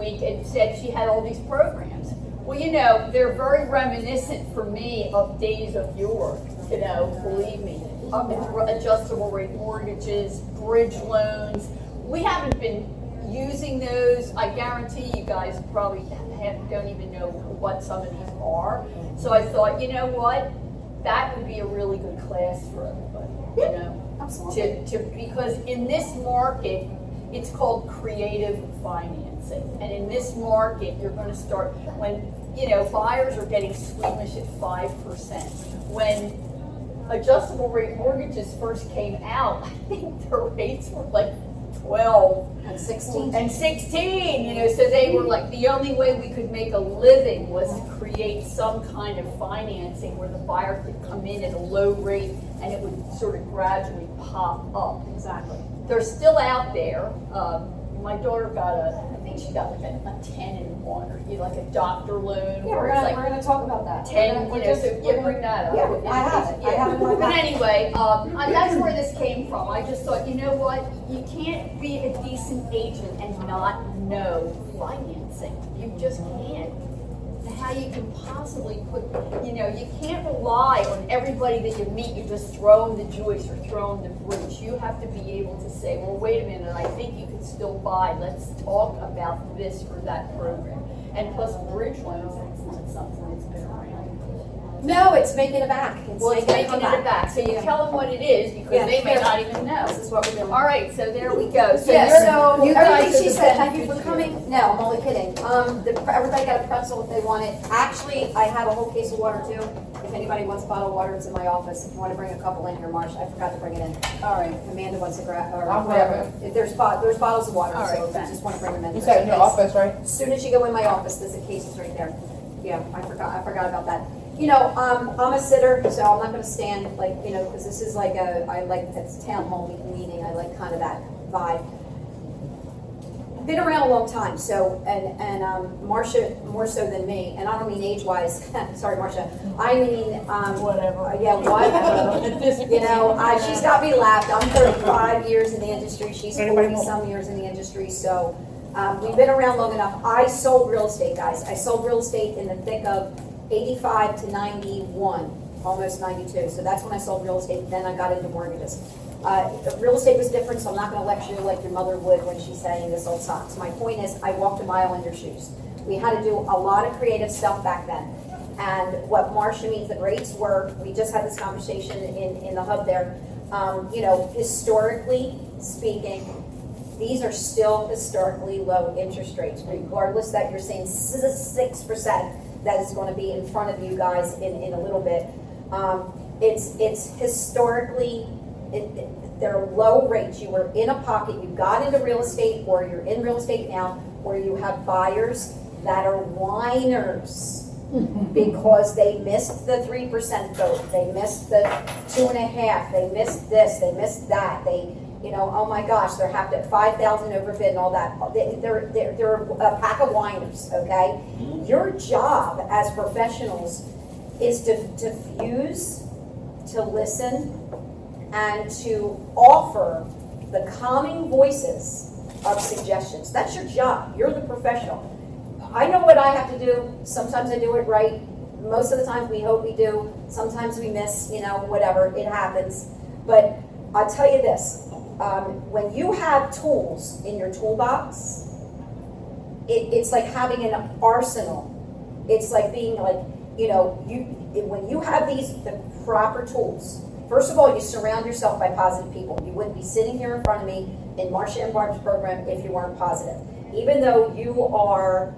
week and said she had all these programs. Well, you know, they're very reminiscent for me of days of yore, you know, believe me. Adjustable rate mortgages, bridge loans. We haven't been using those. I guarantee you guys probably don't even know what some of these are. So I thought, you know what? That would be a really good class for everybody, you know? Absolutely. Because in this market, it's called creative financing. And in this market, you're going to start when, you know, buyers are getting squeamish at 5%. When adjustable rate mortgages first came out, I think the rates were like 12 and 16 and 16, you know, so they were like, the only way we could make a living was to create some kind of financing where the buyer could come in at a low rate and it would sort of gradually pop up. Exactly. They're still out there. My daughter got I think she got like a 10 in one, or you know, like a doctor loan. Yeah, we're gonna talk about that. 10, you know, so you bring that up. Yeah, I have it. Yeah. I have it. But anyway, that's where this came from. I just thought, you know what? You can't be a decent agent and not know financing. You just can't. How you can possibly put, you know, you can't rely on everybody that you meet, you just throw them the Joyce or throw them the bridge. You have to be able to say, well, wait a minute, I think you can still buy. Let's talk about this or that program. And plus bridge loans, that's not something that's been around. No, it's making it back. Well, it's making it back. So you tell them what it is because they may not even know. This is what we're doing. All right, so there we go. So, So you guys everything she are the said, thank you for beneficiaries. coming. No, I'm only kidding. Everybody got a pretzel if they want it. Actually, I have a whole case of water too. If anybody wants a bottle of water, it's in my office. If you want to bring a couple in here, Marsh, I forgot to bring it in. All right. Amanda wants to grab, or I'll grab if there's bottles of water, All right, so if you thanks. just want to bring them in. You said in your office, right? As soon as you go in my office, there's a case right there. Yeah, I forgot about that. You know, I'm a sitter, so I'm not gonna stand like, you know, because this is like it's town hall meeting, I like kind of that vibe. Been around a long time, so, and Marcia, more so than me, and I don't mean age-wise, sorry, Marcia, I mean, Whatever. yeah, whatever. You know, she's got me laughed, I'm 35 years in the industry, she's 40-some years in the industry, so, we've been around long enough. I sold real estate, guys. I sold real estate in the thick of 85 to 91, almost 92. So that's when I sold real estate. Then I got into mortgages. Real estate was different, so I'm not going to lecture you like your mother would when she's saying this old socks. My point is, I walked a mile in your shoes. We had to do a lot of creative stuff back then. And what Marcia means that rates were, we just had this conversation in the hub there, you know, historically speaking, these are still historically low interest rates, regardless that you're saying 6% that is going to be in front of you guys in a little bit. It's historically, they're low rates. You were in a pocket, you got into real estate, or you're in real estate now, where you have buyers that are whiners because they missed the 3% vote, they missed the 2.5%, they missed this, they missed that, you know, oh my gosh, they're half at 5,000 overbid and all that. They're a pack of whiners, okay? Your job as professionals is to diffuse, to listen, and to offer the calming voices of suggestions. That's your job. You're the professional. I know what I have to do. Sometimes I do it right. Most of the time we hope we do. Sometimes we miss, you know, whatever, it happens. But I'll tell you this. When you have tools in your toolbox, it's like having an arsenal. It's like being like, you know, when you have the proper tools, first of all, you surround yourself by positive people. You wouldn't be sitting here in front of me in Marcia and Barb's program if you weren't positive, even though you are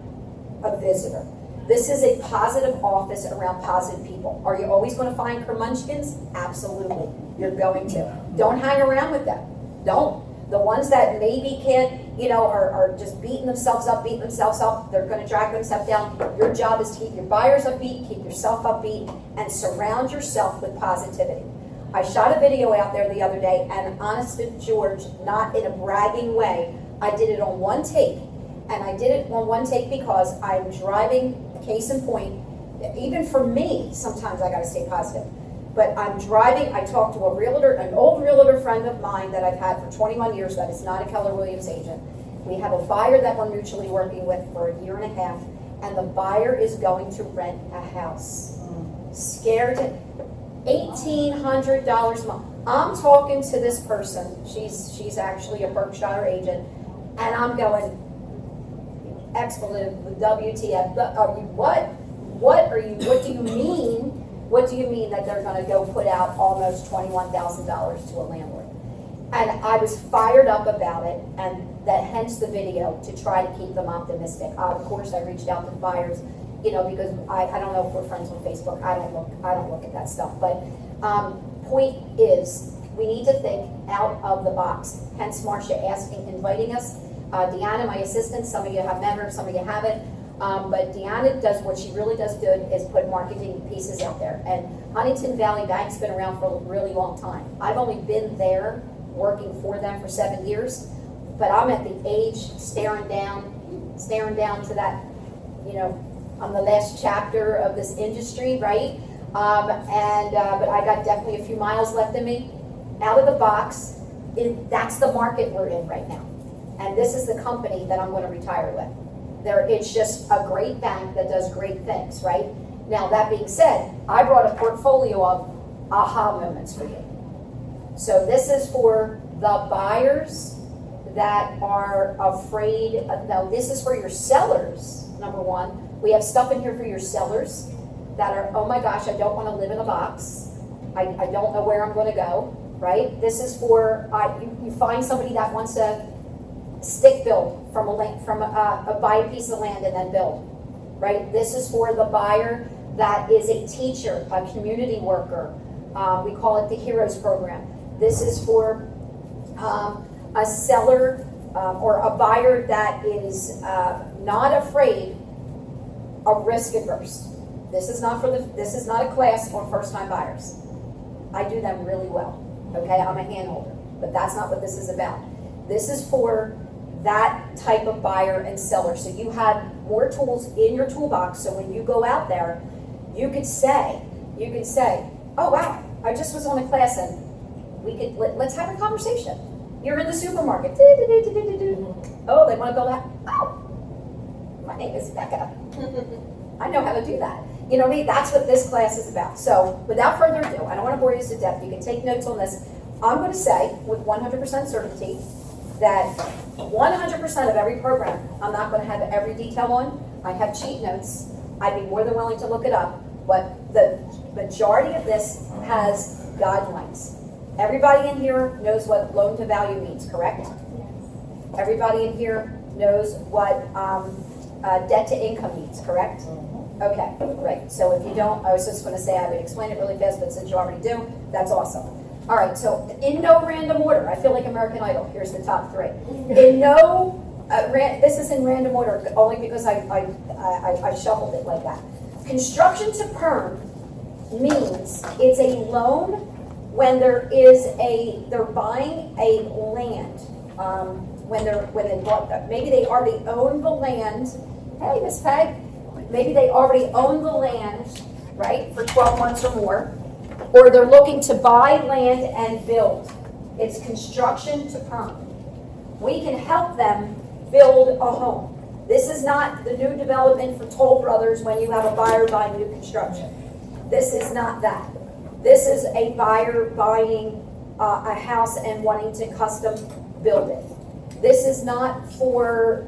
a visitor. This is a positive office around positive people. Are you always going to find curmudgeons? Absolutely. You're going to. Don't hang around with them. Don't. The ones that maybe can't, you know, are just beating themselves up, they're going to drag themselves down. Your job is to keep your buyers upbeat, keep yourself upbeat, and surround yourself with positivity. I shot a video out there the other day, and honest to George, not in a bragging way, I did it on one take. And I did it on one take because I'm driving, case in point, even for me, sometimes I got to stay positive. But I'm driving, I talked to a realtor, an old realtor friend of mine that I've had for 21 years that is not a Keller Williams agent. We have a buyer that we're mutually working with for a year and a half, and the buyer is going to rent a house. Scared to $1,800 a month. I'm talking to this person, she's actually a Berkshire agent, and I'm going, expletive, WTF, are you what? What do you mean? What do you mean that they're gonna go put out almost $21,000 to a landlord? And I was fired up about it, and that hence the video, to try to keep them optimistic. Of course, I reached out to buyers, because I don't know if we're friends on Facebook. I don't look at that stuff. But point is, we need to think out of the box. Hence, Marcia inviting us. Deanna, my assistant, some of you have met her, some of you haven't. But Deanna does what she really does good, is put marketing pieces out there. And Huntingdon Valley Bank's been around for a really long time. I've only been there working for them for 7 years, but I'm at the age staring down to that, I'm the last chapter of this industry, right? But I got definitely a few miles left in me. Out of the box, that's the market we're in right now. And this is the company that I'm going to retire with. It's just a great bank that does great things, right? Now, that being said, I brought a portfolio of aha moments for you. So this is for the buyers that are afraid. Now, this is for your sellers, number one. We have stuff in here for your sellers that are, oh my gosh, I don't want to live in a box. I don't know where I'm going to go, right? This is for, you find somebody that wants to stick build buy a piece of land and then build, right? This is for the buyer that is a teacher, a community worker. We call it the Heroes Program. This is for a seller or a buyer that is not afraid of risk adverse. This is not a class on first time buyers. I do them really well. Okay, I'm a hand holder, but that's not what this is about. This is for that type of buyer and seller. So you have more tools in your toolbox. So when you go out there, you could say, oh wow, I just was on a class and let's have a conversation. You're in the supermarket. Oh, they want to build a house. Oh, my name is Becca. I know how to do that. You know what I mean? That's what this class is about. So without further ado, I don't want to bore you to death. You can take notes on this. I'm going to say with 100% certainty that 100% of every program, I'm not going to have every detail on. I have cheat notes. I'd be more than willing to look it up. But the majority of this has guidelines. Everybody in here knows what loan to value means, correct? Everybody in here knows what debt to income means, correct? Okay, great. So if you don't, I was just going to say I would explain it really fast, but since you already do, that's awesome. All right, so in no random order, I feel like American Idol. Here's the top three. In no, this is in random order only because I shuffled it like that. Construction to perm means it's a loan when they're buying a land. Maybe they already own the land. Hey, Miss Peg. Maybe they already own the land, right, for 12 months or more, or they're looking to buy land and build. It's construction to perm. We can help them build a home. This is not the new development for Toll Brothers when you have a buyer buying new construction. This is not that. This is a buyer buying a house and wanting to custom build it. This is not for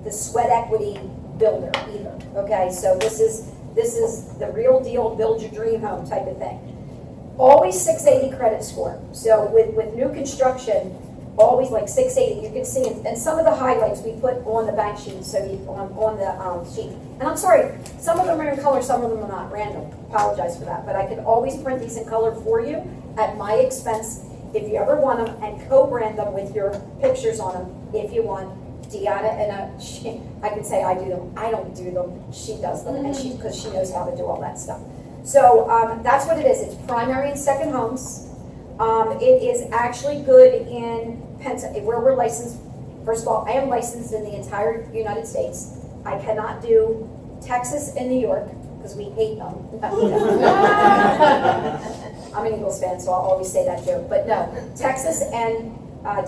the sweat equity builder either. Okay, so this is the real deal, build your dream home type of thing. Always 680 credit score. So with new construction, always like 680. You can see, and some of the highlights we put on the bank sheet, so on the sheet. And I'm sorry, some of them are in color, some of them are not. Random. Apologize for that. But I can always print these in color for you at my expense if you ever want them, and co-brand them with your pictures on them if you want. Deanna and I can say I do them. I don't do them. She does them, and because she knows how to do all that stuff. So that's what it is. It's primary and second homes. It is actually good in Pennsylvania, where we're licensed. First of all, I am licensed in the entire United States. I cannot do Texas and New York because we hate them. I'm an Eagles fan, so I'll always say that joke. But no, Texas and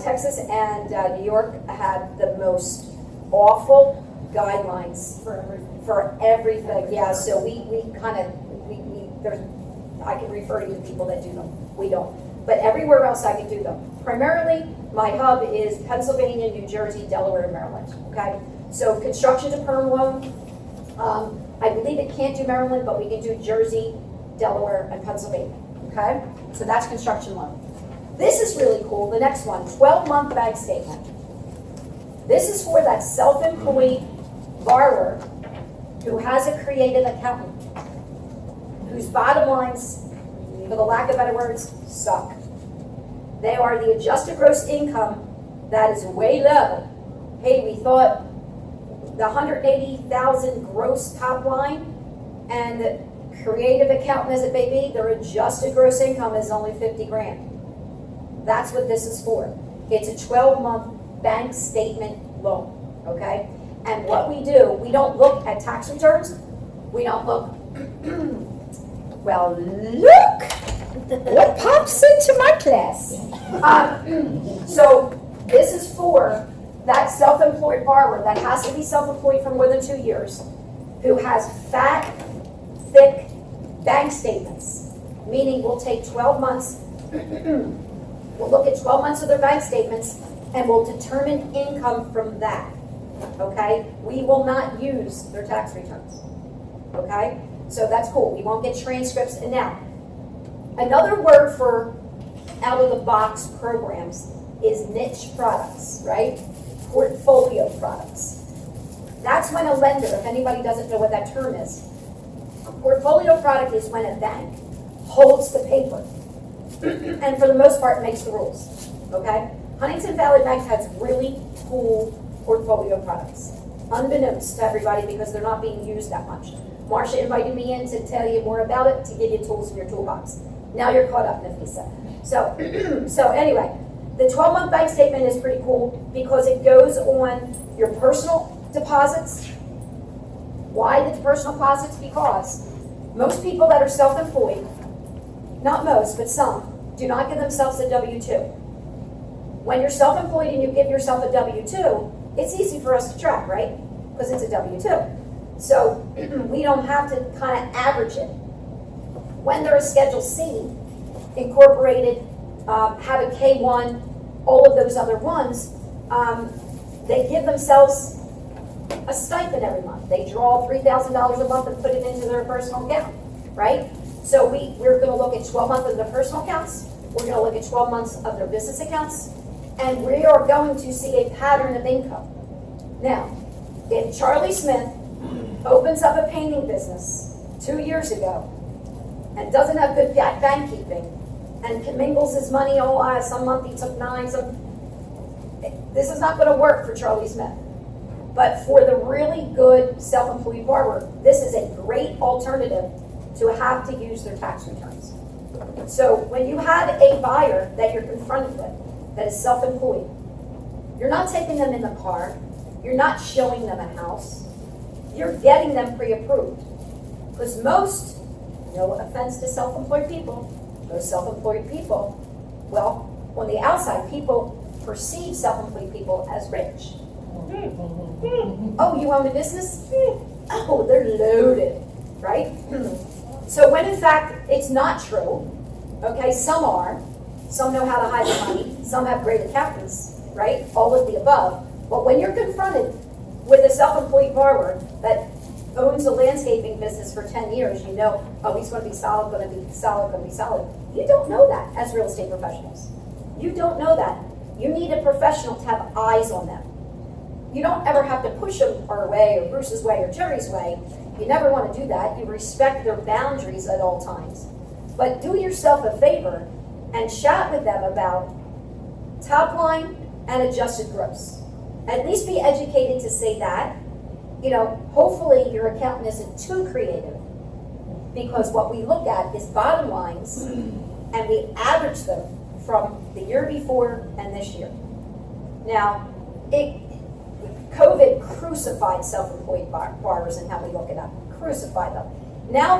Texas and New York have the most awful guidelines for everything. Yeah, so we kind of, there's, I can refer you to people that do them. We don't. But everywhere else I can do them. Primarily, my hub is Pennsylvania, New Jersey, Delaware, and Maryland. Okay? So construction to perm loan. I believe it can't do Maryland, but we can do Jersey, Delaware, and Pennsylvania. Okay? So that's construction loan. This is really cool. The next one, 12-month bank statement. This is for that self-employed borrower who has a creative accountant, whose bottom lines, for the lack of better words, suck. They are the adjusted gross income that is way low. Hey, we thought the 180,000 gross top line and the creative accountant as it may be, their adjusted gross income is only 50 grand. That's what this is for. It's a 12-month bank statement loan, okay? And what we do, we don't look at tax returns. We don't look, well, look what pops into my class. So this is for that self-employed borrower that has to be self-employed for more than 2 years, who has fat, thick bank statements, meaning we'll take 12 months, we'll look at 12 months of their bank statements, and we'll determine income from that, okay? We will not use their tax returns, okay? So that's cool. We won't get transcripts. And now, another word for out-of-the-box programs is niche products, right? Portfolio products. That's when a lender, if anybody doesn't know what that term is, a portfolio product is when a bank holds the paper and for the most part makes the rules, okay? Huntingdon Valley Bank has really cool portfolio products, unbeknownst to everybody because they're not being used that much. Marcia invited me in to tell you more about it, to give you tools in your toolbox. Now you're caught up, Nafisa. So anyway, the 12-month bank statement is pretty cool because it goes on your personal deposits. Why the personal deposits? Because most people that are self-employed, not most, but some, do not give themselves a W-2. When you're self-employed and you give yourself a W-2, it's easy for us to track, right? Because it's a W-2. So we don't have to kind of average it. When they're a Schedule C, incorporated, have a K-1, all of those other ones, they give themselves a stipend every month. They draw $3,000 a month and put it into their personal account, right? So we're going to look at 12 months of their personal accounts. We're going to look at 12 months of their business accounts. And we are going to see a pattern of income. Now, if Charlie Smith opens up a painting business 2 years ago and doesn't have good bank keeping and commingles his money, some month he took 9, this is not going to work for Charlie Smith. But for the really good self-employed borrower, this is a great alternative to have to use their tax returns. So when you have a buyer that you're confronted with that is self-employed, you're not taking them in the car, you're not showing them a house, you're getting them pre-approved. Because most, no offense to self-employed people, most self-employed people, well, on the outside, people perceive self-employed people as rich. Oh, you own a business? Oh, they're loaded, right? So when in fact it's not true, okay, some are, some know how to hide their money, some have great accountants, right? All of the above. But when you're confronted with a self-employed borrower that owns a landscaping business for 10 years, you know, oh, he's going to be solid, going to be solid, going to be solid. You don't know that as real estate professionals. You don't know that. You need a professional to have eyes on them. You don't ever have to push them our way or Bruce's way or Jerry's way. You never want to do that. You respect their boundaries at all times. But do yourself a favor and chat with them about top line and adjusted gross. At least be educated to say that. You know, hopefully your accountant isn't too creative, because what we look at is bottom lines and we average them from the year before and this year. Now, COVID crucified self-employed borrowers and how we look at them. Crucified them. Now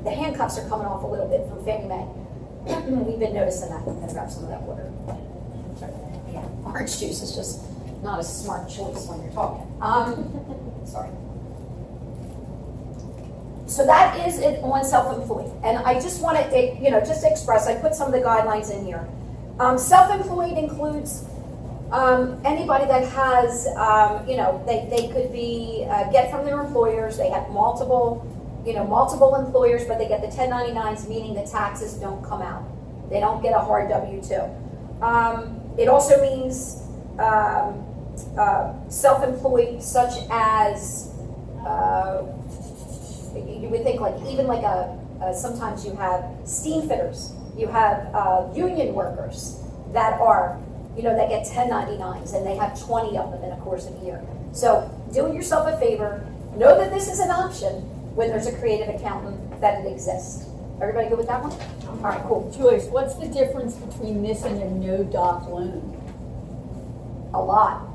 the handcuffs are coming off a little bit from Fannie Mae. We've been noticing that. I'm going to grab some of that water. orange juice is just not a smart choice when you're talking. Sorry. So that is it on self-employed. And I just want to, just express, I put some of the guidelines in here. Self-employed includes anybody that has, they could be, get from their employers, they have multiple employers, but they get the 1099s, meaning the taxes don't come out. They don't get a hard W-2. It also means self-employed such as, you would think like, even like sometimes you have steam fitters, you have union workers that are, that get 1099s and they have 20 of them in a course of a year. So do yourself a favor, know that this is an option when there's a creative accountant, that it exists. Everybody good with that one? All right, cool. Joyce, what's the difference between this and a no-doc loan? A lot.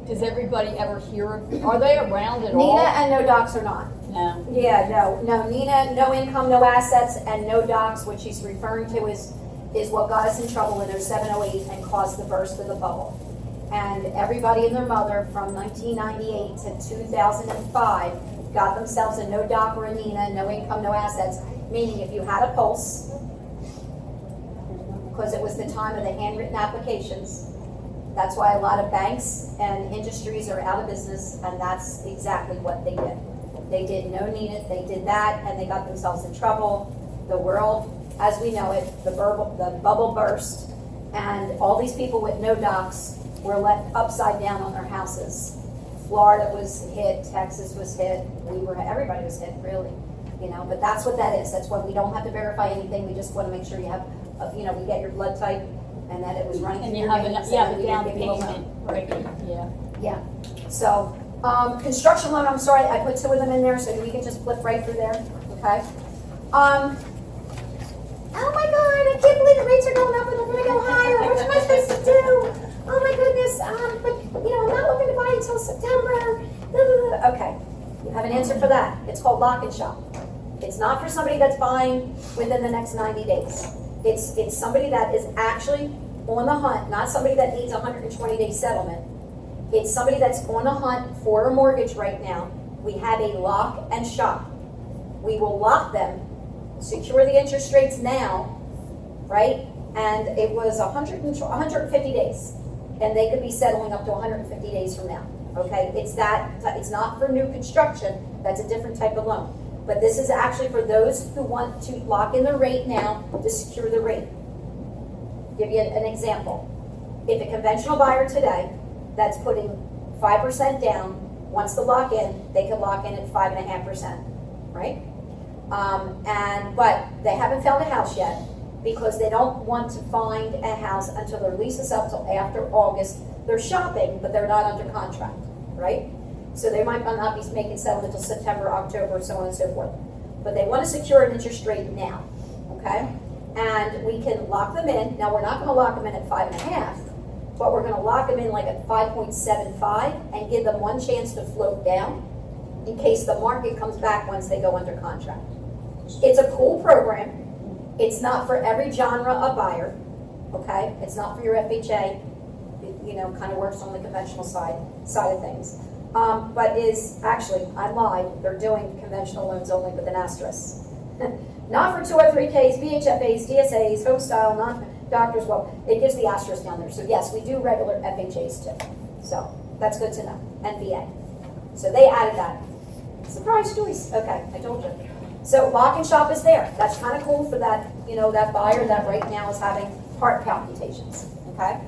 Does everybody ever hear of, are they around at Nina all? and no docs are not. No. Yeah, no, Nina, no income, no assets, and no docs, what she's referring to is what got us in trouble in 07, 08 and caused the burst of the bubble. And everybody and their mother from 1998 to 2005 got themselves a no doc or a Nina, no income, no assets, meaning if you had a pulse, because it was the time of the handwritten applications. That's why a lot of banks and industries are out of business, and that's exactly what they did. They did no Nina, they did that, and they got themselves in trouble. The world, as we know it, the bubble burst, and all these people with no docs were left upside down on their houses. Florida was hit, Texas was hit, everybody was hit, really. But that's what that is. That's why we don't have to verify anything. We just want to make sure you have, we get your blood type and that it was running And through you your have veins. a down payment, right, yeah. Yeah. So, construction loan, I'm sorry, I put two of them in there, so we can just flip right through there, okay? Oh my God, I can't believe the rates are going up and they're gonna go higher. What am I supposed to do? Oh my goodness, but, I'm not looking to buy until September. Okay, you have an answer for that. It's called lock and shop. It's not for somebody that's buying within the next 90 days. It's somebody that is actually on the hunt, not somebody that needs a 120-day settlement. It's somebody that's on the hunt for a mortgage right now. We have a lock and shop. We will lock them, secure the interest rates now, right? And it was 150 days. And they could be settling up to 150 days from now, okay? It's not for new construction. That's a different type of loan. But this is actually for those who want to lock in the rate now to secure the rate. Give you an example. If a conventional buyer today that's putting 5% down wants to lock in, they can lock in at 5.5%, right? But they haven't found a house yet because they don't want to find a house until their lease is up till after August. They're shopping, but they're not under contract, right? So they might not be making settlement until September, October, so on and so forth. But they want to secure an interest rate now, okay? And we can lock them in. Now, we're not going to lock them in at 5.5, but we're going to lock them in like at 5.75 and give them one chance to float down in case the market comes back once they go under contract. It's a cool program. It's not for every genre of buyer, okay? It's not for your FHA. It, kind of works on the conventional side of things. But is actually, I lied, they're doing conventional loans only with an asterisk. Not for 203Ks, VHFAs, DSAs, home style, non-doctors, well, it gives the asterisk down there. So yes, we do regular FHAs too. So that's good to know, and VA. So they added that. Surprise, Joyce. Okay, I told you. So lock and shop is there. That's kind of cool for that, that buyer that right now is having heart palpitations, okay?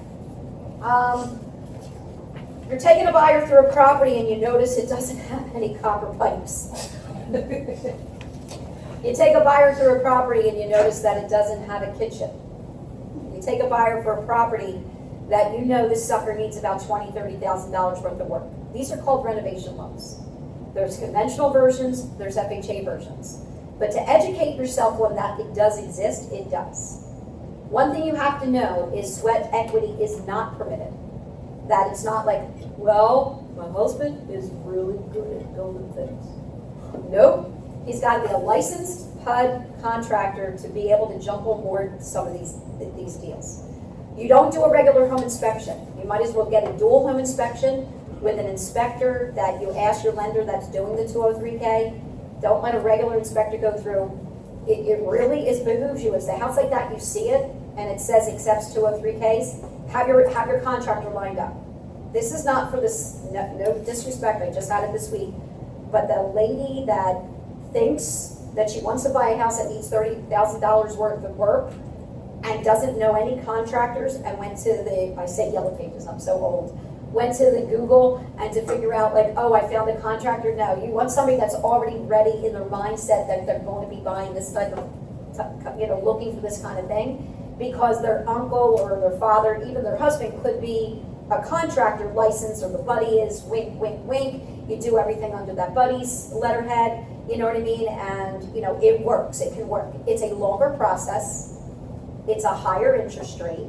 You're taking a buyer through a property and you notice it doesn't have any copper pipes. You take a buyer through a property and you notice that it doesn't have a kitchen. You take a buyer for a property that this sucker needs about $20,000, $30,000 worth of work. These are called renovation loans. There's conventional versions, there's FHA versions. But to educate yourself on that it does exist, it does. One thing you have to know is sweat equity is not permitted. That it's not like, well, my husband is really good at building things. Nope. He's got to be a licensed HUD contractor to be able to jump on board some of these deals. You don't do a regular home inspection. You might as well get a dual home inspection with an inspector that you ask your lender that's doing the 203K. Don't let a regular inspector go through. It really behooves you. If the house like that, you see it, and it says accepts 203Ks, have your contractor lined up. This is not for this, no disrespect, I just had it this week, but the lady that thinks that she wants to buy a house that needs $30,000 worth of work and doesn't know any contractors and went to I say Yellow Pages, I'm so old, went to the Google and to figure out like, oh, I found a contractor. No, you want somebody that's already ready in their mindset that they're going to be buying this type of, looking for this kind of thing, because their uncle or their father, even their husband could be a contractor licensed, or the buddy is, wink, wink, wink. You do everything under that buddy's letterhead, you know what I mean? And, it works, it can work. It's a longer process. It's a higher interest rate,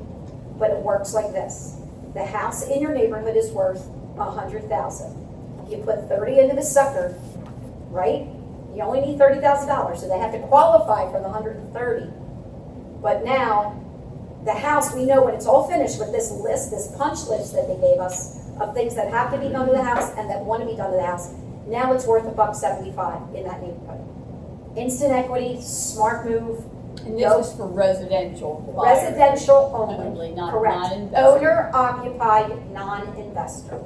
but it works like this. The house in your neighborhood is worth $100,000. You put 30 into the sucker, right? You only need $30,000, so they have to qualify for the 130. But now, the house, we know when it's all finished with this list, this punch list that they gave us of things that have to be done to the house and that want to be done to the house, now it's worth $175 in that neighborhood. Instant equity, smart move. And this is for residential buyers. Residential only. Only, not Correct. non-investor. Owner occupied, non-investor.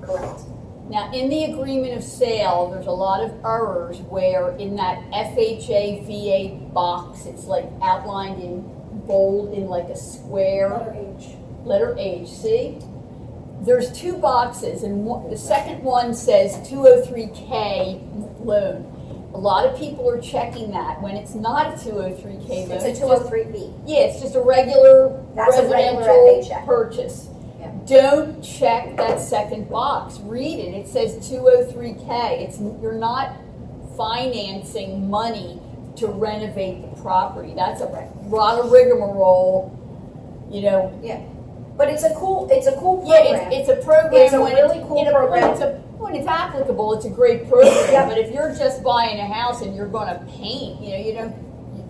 Correct. Now, in the agreement of sale, there's a lot of errors where in that FHA, VA box, it's like outlined in bold in like a square. Letter H, see? There's two boxes, and the second one says 203K loan. A lot of people are checking that when it's not a 203K loan. It's a 203B. Yeah, it's just a regular That's a regular residential FHA. purchase. Yeah. Don't check that second box. Read it. It says 203K. You're not financing money to renovate the property. That's a lot of rigmarole, Yeah. But it's a cool program. Yeah, it's a program. It's a really cool program. When it's applicable, it's a great program. Yeah. But if you're just buying a house and you're going to paint, you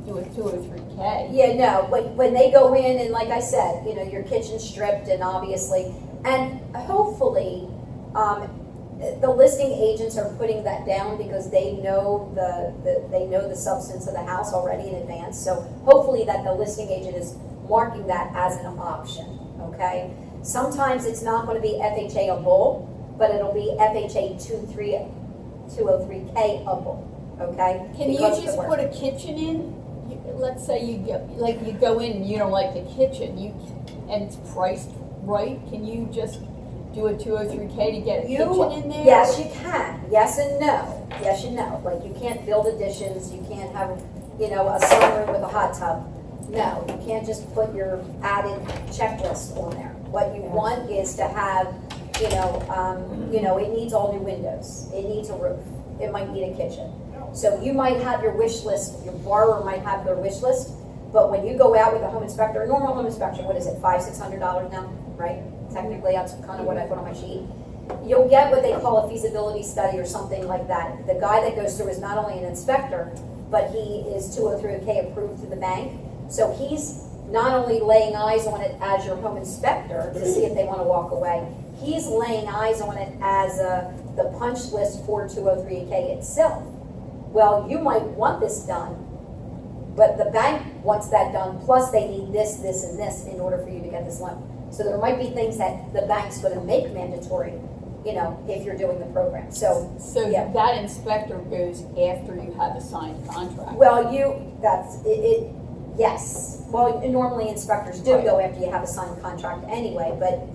do a 203K. Yeah, no, when they go in and like I said, your kitchen's stripped and obviously, and hopefully, the listing agents are putting that down because they know the substance of the house already in advance. So hopefully that the listing agent is marking that as an option, okay? Sometimes it's not going to be FHA-able, but it'll be FHA 203K-able, okay? Can you Because of just the work. put a kitchen in? Let's say you go in and you don't like the kitchen, and it's priced right. Can you just do a 203K to get a kitchen in there? Yes, you can. Yes and no. Yes and no. Like you can't build additions. You can't have, a sunroom with a hot tub. No, you can't just put your added checklist on there. What you want is to have, it needs all new windows. It needs a roof. It might need a kitchen. So you might have your wish list. Your borrower might have their wish list. But when you go out with a home inspector, a normal home inspection, what is it, $500-$600 now, right? Technically, that's kind of what I put on my sheet. You'll get what they call a feasibility study or something like that. The guy that goes through is not only an inspector, but he is 203K approved through the bank. So he's not only laying eyes on it as your home inspector to see if they want to walk away, he's laying eyes on it as the punch list for 203K itself. Well, you might want this done, but the bank wants that done, plus they need this, this, and this in order for you to get this loan. So there might be things that the bank's going to make mandatory, if you're doing the program. So yeah. That inspector goes after you have a signed contract. Well, yes. Well, normally inspectors do Right. go after you have a signed contract anyway, but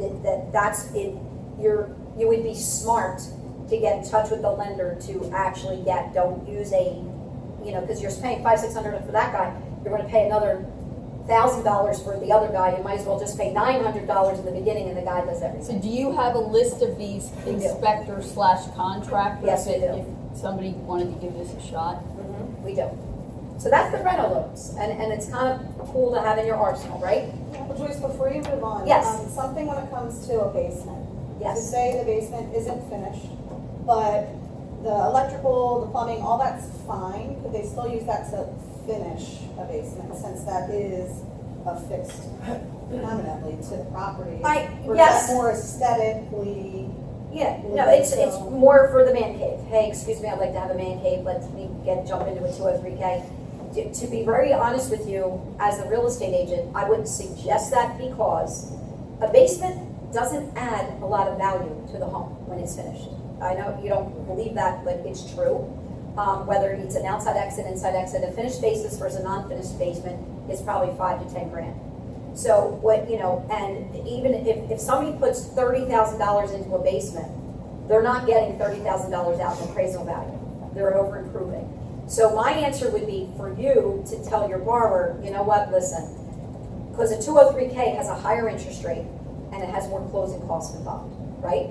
that's it. You would be smart to get in touch with the lender to actually don't use because you're paying $500-$600 for that guy, you're going to pay another $1,000 for the other guy. You might as well just pay $900 in the beginning, and the guy does everything. So do you have a list of these inspectors/contractors? Yes, we do. If somebody wanted to give this a shot? Mm-hmm. We do. So that's the rental loans, and it's kind of cool to have in your arsenal, right? Well, Joyce, before you move on, Yes. Something when it comes to a basement. Yes. To say the basement isn't finished, but the electrical, the plumbing, all that's fine, could they still use that to finish a basement since that is a fixed permanently to the property. Or is yes. that more aesthetically? Yeah, no, it's more for the man cave. Hey, excuse me, I'd like to have a man cave, let me jump into a 203K. To be very honest with you, as a real estate agent, I wouldn't suggest that because a basement doesn't add a lot of value to the home when it's finished. I know you don't believe that, but it's true. Whether it's an outside exit, inside exit, a finished basis versus a non-finished basement is probably 5 to 10 grand. So what, and even if somebody puts $30,000 into a basement, they're not getting $30,000 out in appraisal value. They're over improving. So my answer would be for you to tell your borrower, you know what, listen, because a 203K has a higher interest rate and it has more closing costs involved, right?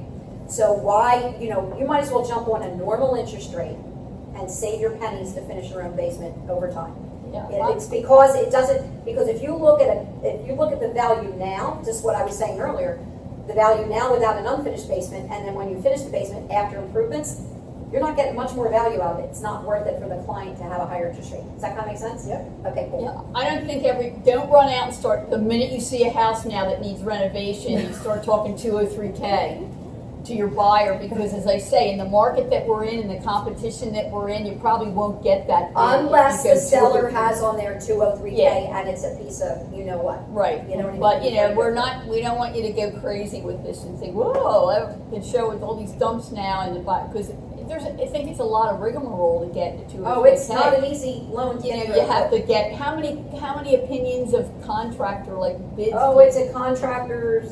So why, you might as well jump on a normal interest rate and save your pennies to finish your own basement over time. Yeah. It's because it doesn't, because if you look at the value now, just what I was saying earlier, the value now without an unfinished basement, and then when you finish the basement after improvements, you're not getting much more value out of it. It's not worth it for the client to have a higher interest rate. Does that kind of make sense? Yep. Okay, cool. Yeah, I don't think don't run out and start, the minute you see a house now that needs renovation, you start talking 203K to your buyer, because as I say, in the market that we're in and the competition that we're in, you probably won't get that bid if Unless you go the seller 203. has on there 203K Yeah. and it's a piece of, you know what. Right, You know what I mean? but we don't want you to go crazy with this and think, whoa, I can show with all these dumps now and because I think it's a lot of rigmarole to get to 203K. Oh, it's not an easy loan to get. You have to get, how many opinions of contractor, like bids? Oh, it's a contractor's,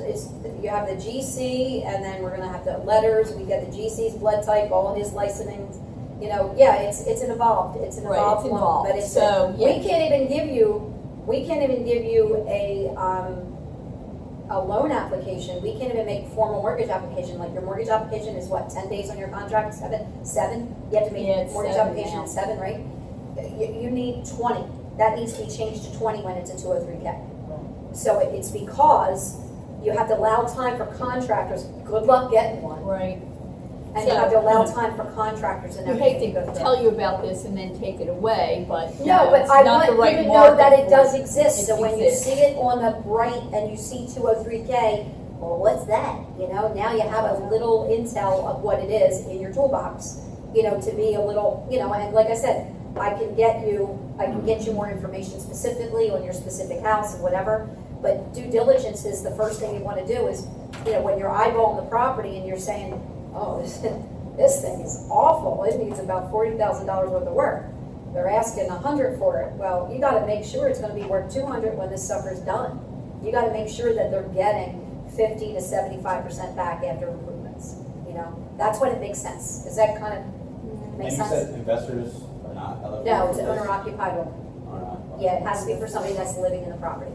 you have the GC, and then we're gonna have the letters, we get the GC's blood type, all his licensings. It's an involved Right, it's loan, involved. but it's, So, yeah. we can't even give you a loan application, we can't even make formal mortgage application, like your mortgage application is what, 10 days on your contract, seven? You have to make Yeah, it's mortgage 7 application now. in 7, right? You need 20, that needs to be changed to 20 when it's a 203K. So it's because you have to allow time for contractors, good luck getting one, Right. and you have to allow time for contractors and I everything hate to go to through. tell you about this and then take it away, but No, but it's I not want the right you to know that market it for does exist, It so when you exists. see it on the bright and you see 203K, well, what's that? Now you have a little intel of what it is in your toolbox, to be a little, and like I said, I can get you more information specifically on your specific house and whatever, but due diligence is the first thing you want to do is, when you're eyeballing the property and you're saying, oh, this thing is awful, it needs about $40,000 worth of work. They're asking $100 for it. Well, you got to make sure it's going to be worth $200 when this sucker's done. You got to make sure that they're getting 50 to 75% back after improvements. That's when it makes sense. Does that kind of make And you sense? said investors are not eligible? No, it's for an this? owner-occupied one. Or not? Yeah, it has to be for somebody that's living in the property.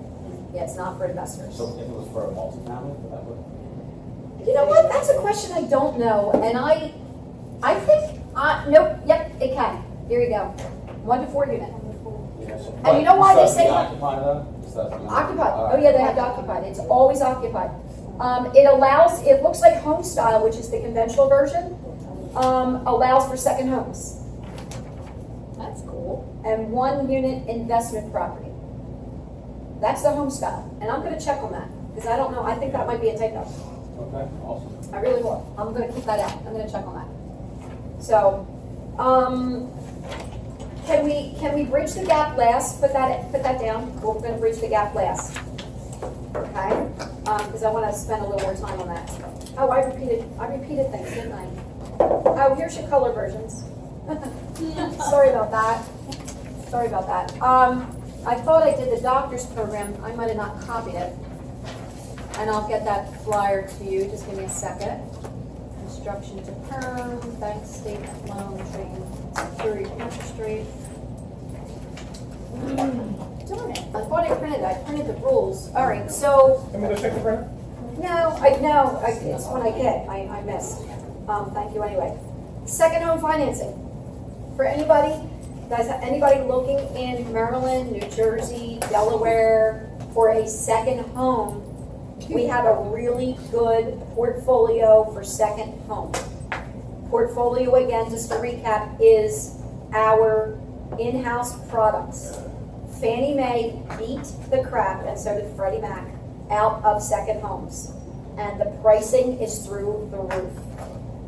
Yeah, it's not for investors. So if it was for a multifamily, that would? You know what? That's a question I don't know, and I think nope. Yep, it can. Here you go. 1 to 4 unit. And you know why they say Occupied though? Occupied. Oh yeah, they have to occupy. It's always occupied. It looks like home style, which is the conventional version, allows for second homes That's cool. and 1 unit investment property. That's the home style, and I'm gonna check on that because I don't know. I think that might be a typo. Okay, awesome. I really will. I'm gonna keep that out. I'm gonna check on that. So, can we bridge the gap last? Put that down. We're gonna bridge the gap last. Okay? Because I want to spend a little more time on that. Oh, I repeated things, didn't I? Oh, here's your color versions. Sorry about that. I thought I did the doctor's program. I might have not copied it. And I'll get that flyer to you. Just give me a second. Instruction to perm, bank statement, loan, trading, security, interest rate. Darn it. I thought I printed the rules. All right, so. Can we go check the printer? No, it's when I get, I missed. Thank you anyway. Second home financing. For anybody, anybody looking in Maryland, New Jersey, Delaware for a second home, we have a really good portfolio for second home. Portfolio, again, just to recap, is our in-house products. Fannie Mae beat the crap, and so did Freddie Mac, out of second homes. And the pricing is through the roof.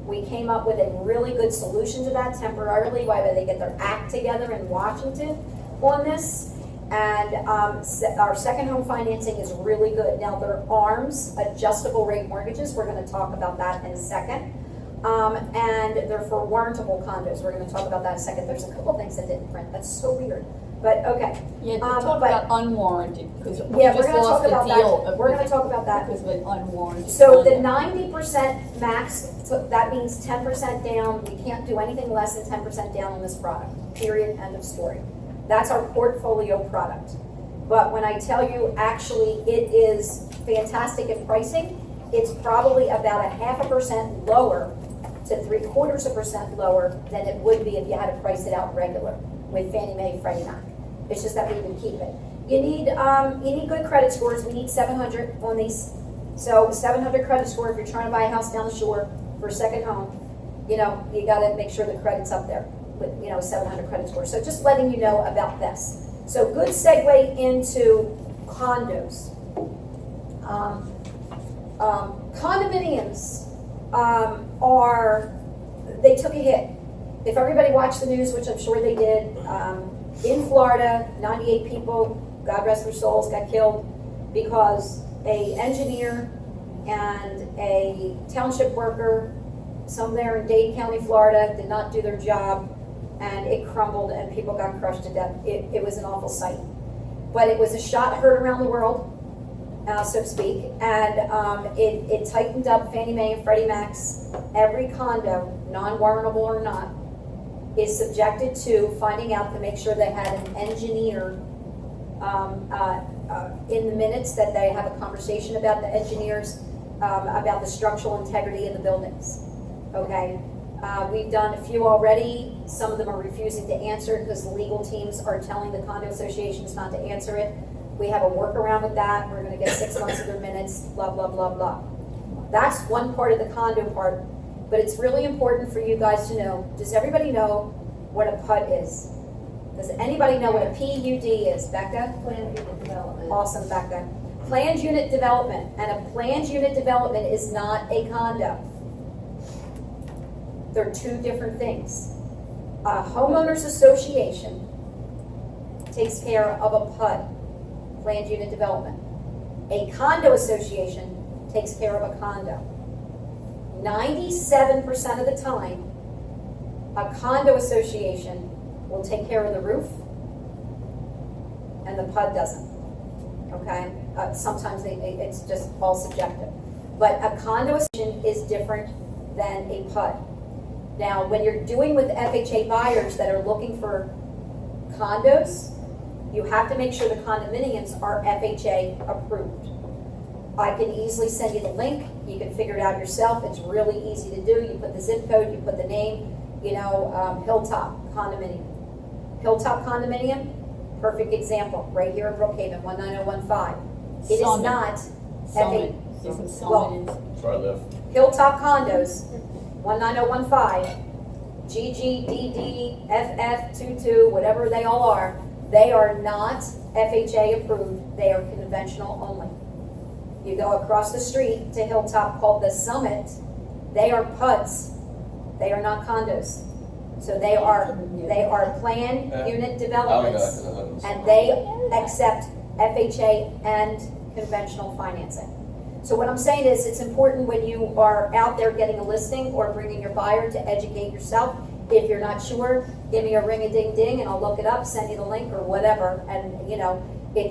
We came up with a really good solution to that temporarily while they get their act together in Washington on this. And our second home financing is really good. Now, they're ARMs, adjustable rate mortgages. We're going to talk about that in a second. And they're for warrantable condos. We're going to talk about that in a second. There's a couple things that didn't print. That's so weird. But okay. Yeah, talk but- about unwarranted, because we Yeah, we're just gonna talk lost about the deal. that. We're gonna talk about that. Because of an unwarranted. So the condo. 90% max, so that means 10% down. We can't do anything less than 10% down on this product, period, end of story. That's our portfolio product. But when I tell you, actually, it is fantastic in pricing, it's probably about 0.5% lower to 0.75% lower than it would be if you had to price it out regular with Fannie Mae, Freddie Mac. It's just that we would keep it. You need good credit scores. We need 700 on these. So 700 credit score if you're trying to buy a house down the shore for a second home. You know, you got to make sure the credit's up there with 700 credit score. So just letting you know about this. So good segue into condos. Condominiums they took a hit. If everybody watched the news, which I'm sure they did, in Florida, 98 people, God rest their souls, got killed because a engineer and a township worker, somewhere in Dade County, Florida, did not do their job, and it crumbled and people got crushed to death. It was an awful sight. But it was a shot heard around the world, so to speak, and it tightened up Fannie Mae and Freddie Mac's. Every condo, non-warrantable or not, is subjected to finding out to make sure they had an engineer in the minutes, that they have a conversation about the engineers, about the structural integrity of the buildings. Okay, we've done a few already. Some of them are refusing to answer because the legal teams are telling the condo associations not to answer it. We have a workaround with that. We're going to get 6 months of their minutes, blah, blah, blah, blah. That's one part of the condo part, but it's really important for you guys to know. Does everybody know what a PUD is? Does anybody know what a PUD is? Becca? Planned unit development. Awesome, Becca. Planned unit development, and a planned unit development is not a condo. They're two different things. A homeowners association takes care of a PUD, planned unit development. A condo association takes care of a condo. 97% of the time, a condo association will take care of the roof, and the PUD doesn't. Okay? Sometimes it's just all subjective. But a condo association is different than a PUD. Now, when you're doing with FHA buyers that are looking for condos, you have to make sure the condominiums are FHA approved. I can easily send you the link. You can figure it out yourself. It's really easy to do. You put the zip code, you put the name, Hilltop Condominium. Hilltop Condominium, perfect example, right here in Brookhaven, 19015. It is Summit. not Summit. FHA. Isn't Summit Well, is? That's where I live. Hilltop Condos, 19015, GGDD, FF22, whatever they all are, they are not FHA approved, they are conventional only. You go across the street to Hilltop called the Summit, they are PUDs, they are not condos. So they are planned unit developments, and they accept FHA and conventional financing. So what I'm saying is, it's important when you are out there getting a listing or bringing your buyer to educate yourself. If you're not sure, give me a ring-a-ding-ding and I'll look it up, send you the link or whatever, and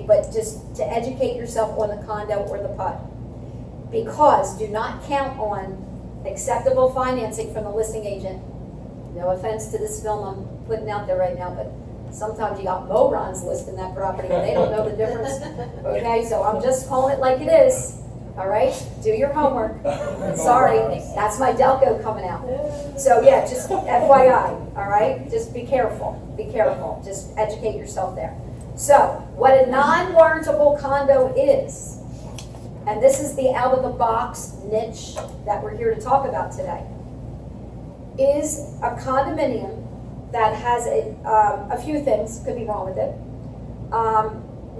but just to educate yourself on the condo or the PUD. Because do not count on acceptable financing from the listing agent. No offense to this film I'm putting out there right now, but sometimes you got morons listing that property and they don't know the difference. Okay, so I'm just calling it like it is. All right, do your homework. Sorry, that's my Delco coming out. So yeah, just FYI, all right? Just be careful, just educate yourself there. So, what a non-warrantable condo is, and this is the out-of-the-box niche that we're here to talk about today, is a condominium that has a few things, could be wrong with it.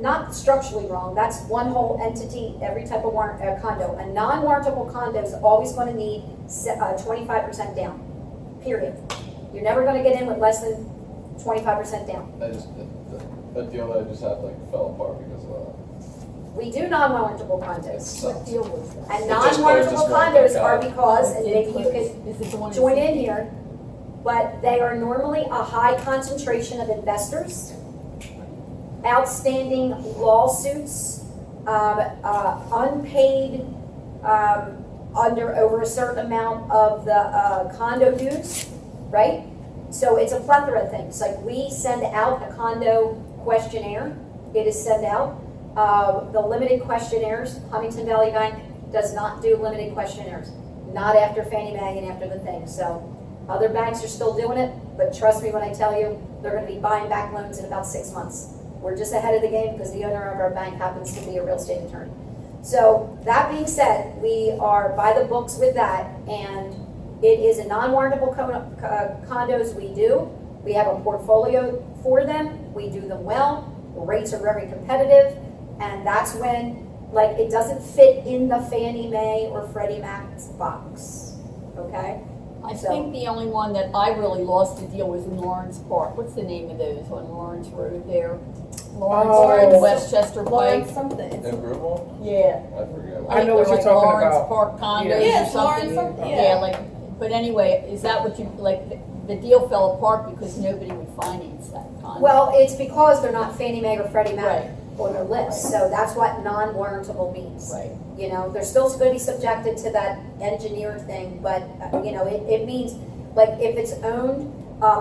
not structurally wrong, that's one whole entity, every type of condo. A non-warrantable condo is always gonna need 25% down, period. You're never gonna get in with less than 25% down. The deal that I just had like fell apart because of We do non-warrantable condos. What deal was that? And It just closed non-warrantable this morning, condos thank are God. because, and It maybe you closed. could Is it the one? join in here, but they are normally a high concentration of investors, outstanding lawsuits, unpaid, under over a certain amount of the condo dues, right? So it's a plethora of things. Like we send out a condo questionnaire. It is sent out. The limited questionnaires, Huntingdon Valley Bank does not do limited questionnaires. Not after Fannie Mae and after the thing. So other banks are still doing it, but trust me when I tell you, they're gonna be buying back loans in about 6 months. We're just ahead of the game because the owner of our bank happens to be a real estate attorney. So that being said, we are by the books with that, and it is a non-warrantable condos we do. We have a portfolio for them. We do them well. The rates are very competitive, and that's when, like, it doesn't fit in the Fannie Mae or Freddie Mac's box, okay? I So- think the only one that I really lost the deal was in Lawrence Park. What's the name of those on Lawrence Road there? Lawrence and Westchester Pike. Lawrence something. that. In Broomall? Yeah. I forget. I know what They're you're like talking Lawrence about. Park condos Yeah. or Yeah, something. Lawrence something, Yeah, yeah. like, but anyway, is that what you, like, the deal fell apart because nobody would finance that condo? Well, it's because they're not Fannie Mae or Freddie Mac Right. on their list, so that's what non-warrantable means. Right. You know, they're still gonna be subjected to that engineer thing, but, you know, it means, like, if it's owned,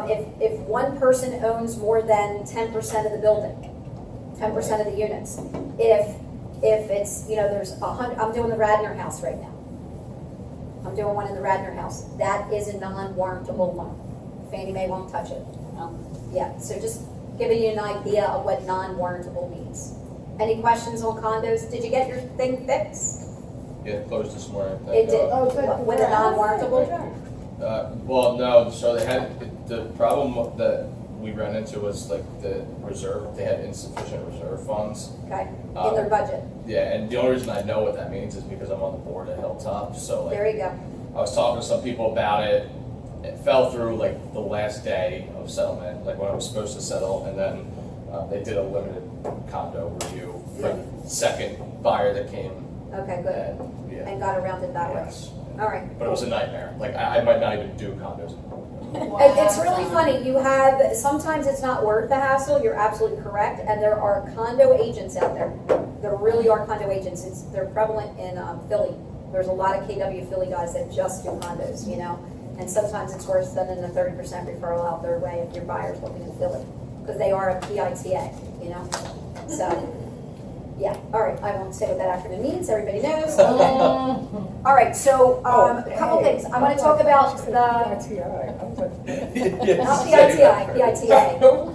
if one person owns more than 10% of the building, 10% of the units, if it's, you know, there's I'm doing the Radnor house right now. I'm doing one in the Radnor house. That is a non-warrantable loan. Fannie Mae won't touch it. No. Yeah, so just giving you an idea of what non-warrantable means. Any questions on condos? Did you get your thing fixed? Yeah, it closed this morning, It thank did. God. Oh, good. With a non-warrantable? Well, no, so they had, the problem that we ran into was like the reserve, they had insufficient reserve funds. Okay, in their budget. Yeah, and the only reason I know what that means is because I'm on the board at Hilltop, so like, There you go. I was talking to some people about it. It fell through like the last day of settlement, like when I was supposed to settle, and then they did a limited condo review for the second buyer that came. Okay, good. And, yeah, And got around it that way. yes. All right. But it was a nightmare. Like I might not even do condos. It's really funny, you have, sometimes it's not worth the hassle, you're absolutely correct, and there are condo agents out there. There really are condo agents, they're prevalent in Philly. There's a lot of KW Philly guys that just do condos, you know? And sometimes it's worth sending a 30% referral out their way if your buyer's looking in Philly, because they are a PITA, you know? So, yeah, all right, I won't say what that acronym means, everybody knows. All right, so, a couple things, I wanna talk about the, not PITA.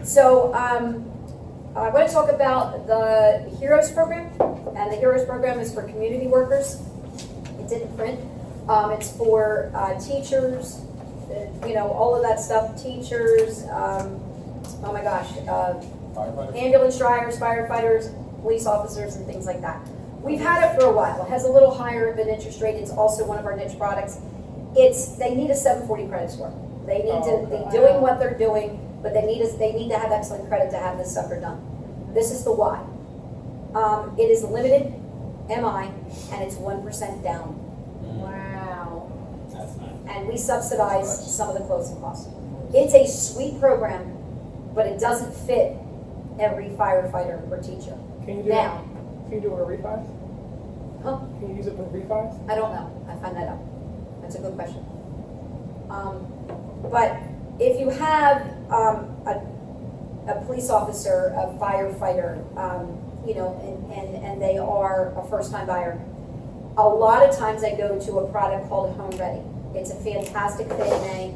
So, I want to talk about the HEROES program, and the HEROES program is for community workers. It didn't print. It's for teachers, you know, all of that stuff, teachers, oh my gosh, Firefighter? ambulance drivers, firefighters, police officers, and things like that. We've had it for a while. It has a little higher of an interest rate. It's also one of our niche products. They need a 740 credit score. They need to be doing what they're doing, but they need to have excellent credit to have this sucker done. This is the why. It is limited MI, and it's 1% down. Wow. That's nice. And we subsidize some of the closing costs. It's a sweet program, but it doesn't fit every firefighter or teacher. Can you do Now, it? Can you do it with refis? huh? Can you use it with refis? I don't know. I find that out. That's a good question. But if you have a police officer, a firefighter, you know, and they are a first-time buyer, a lot of times I go to a product called Home Ready. It's a fantastic Fannie Mae,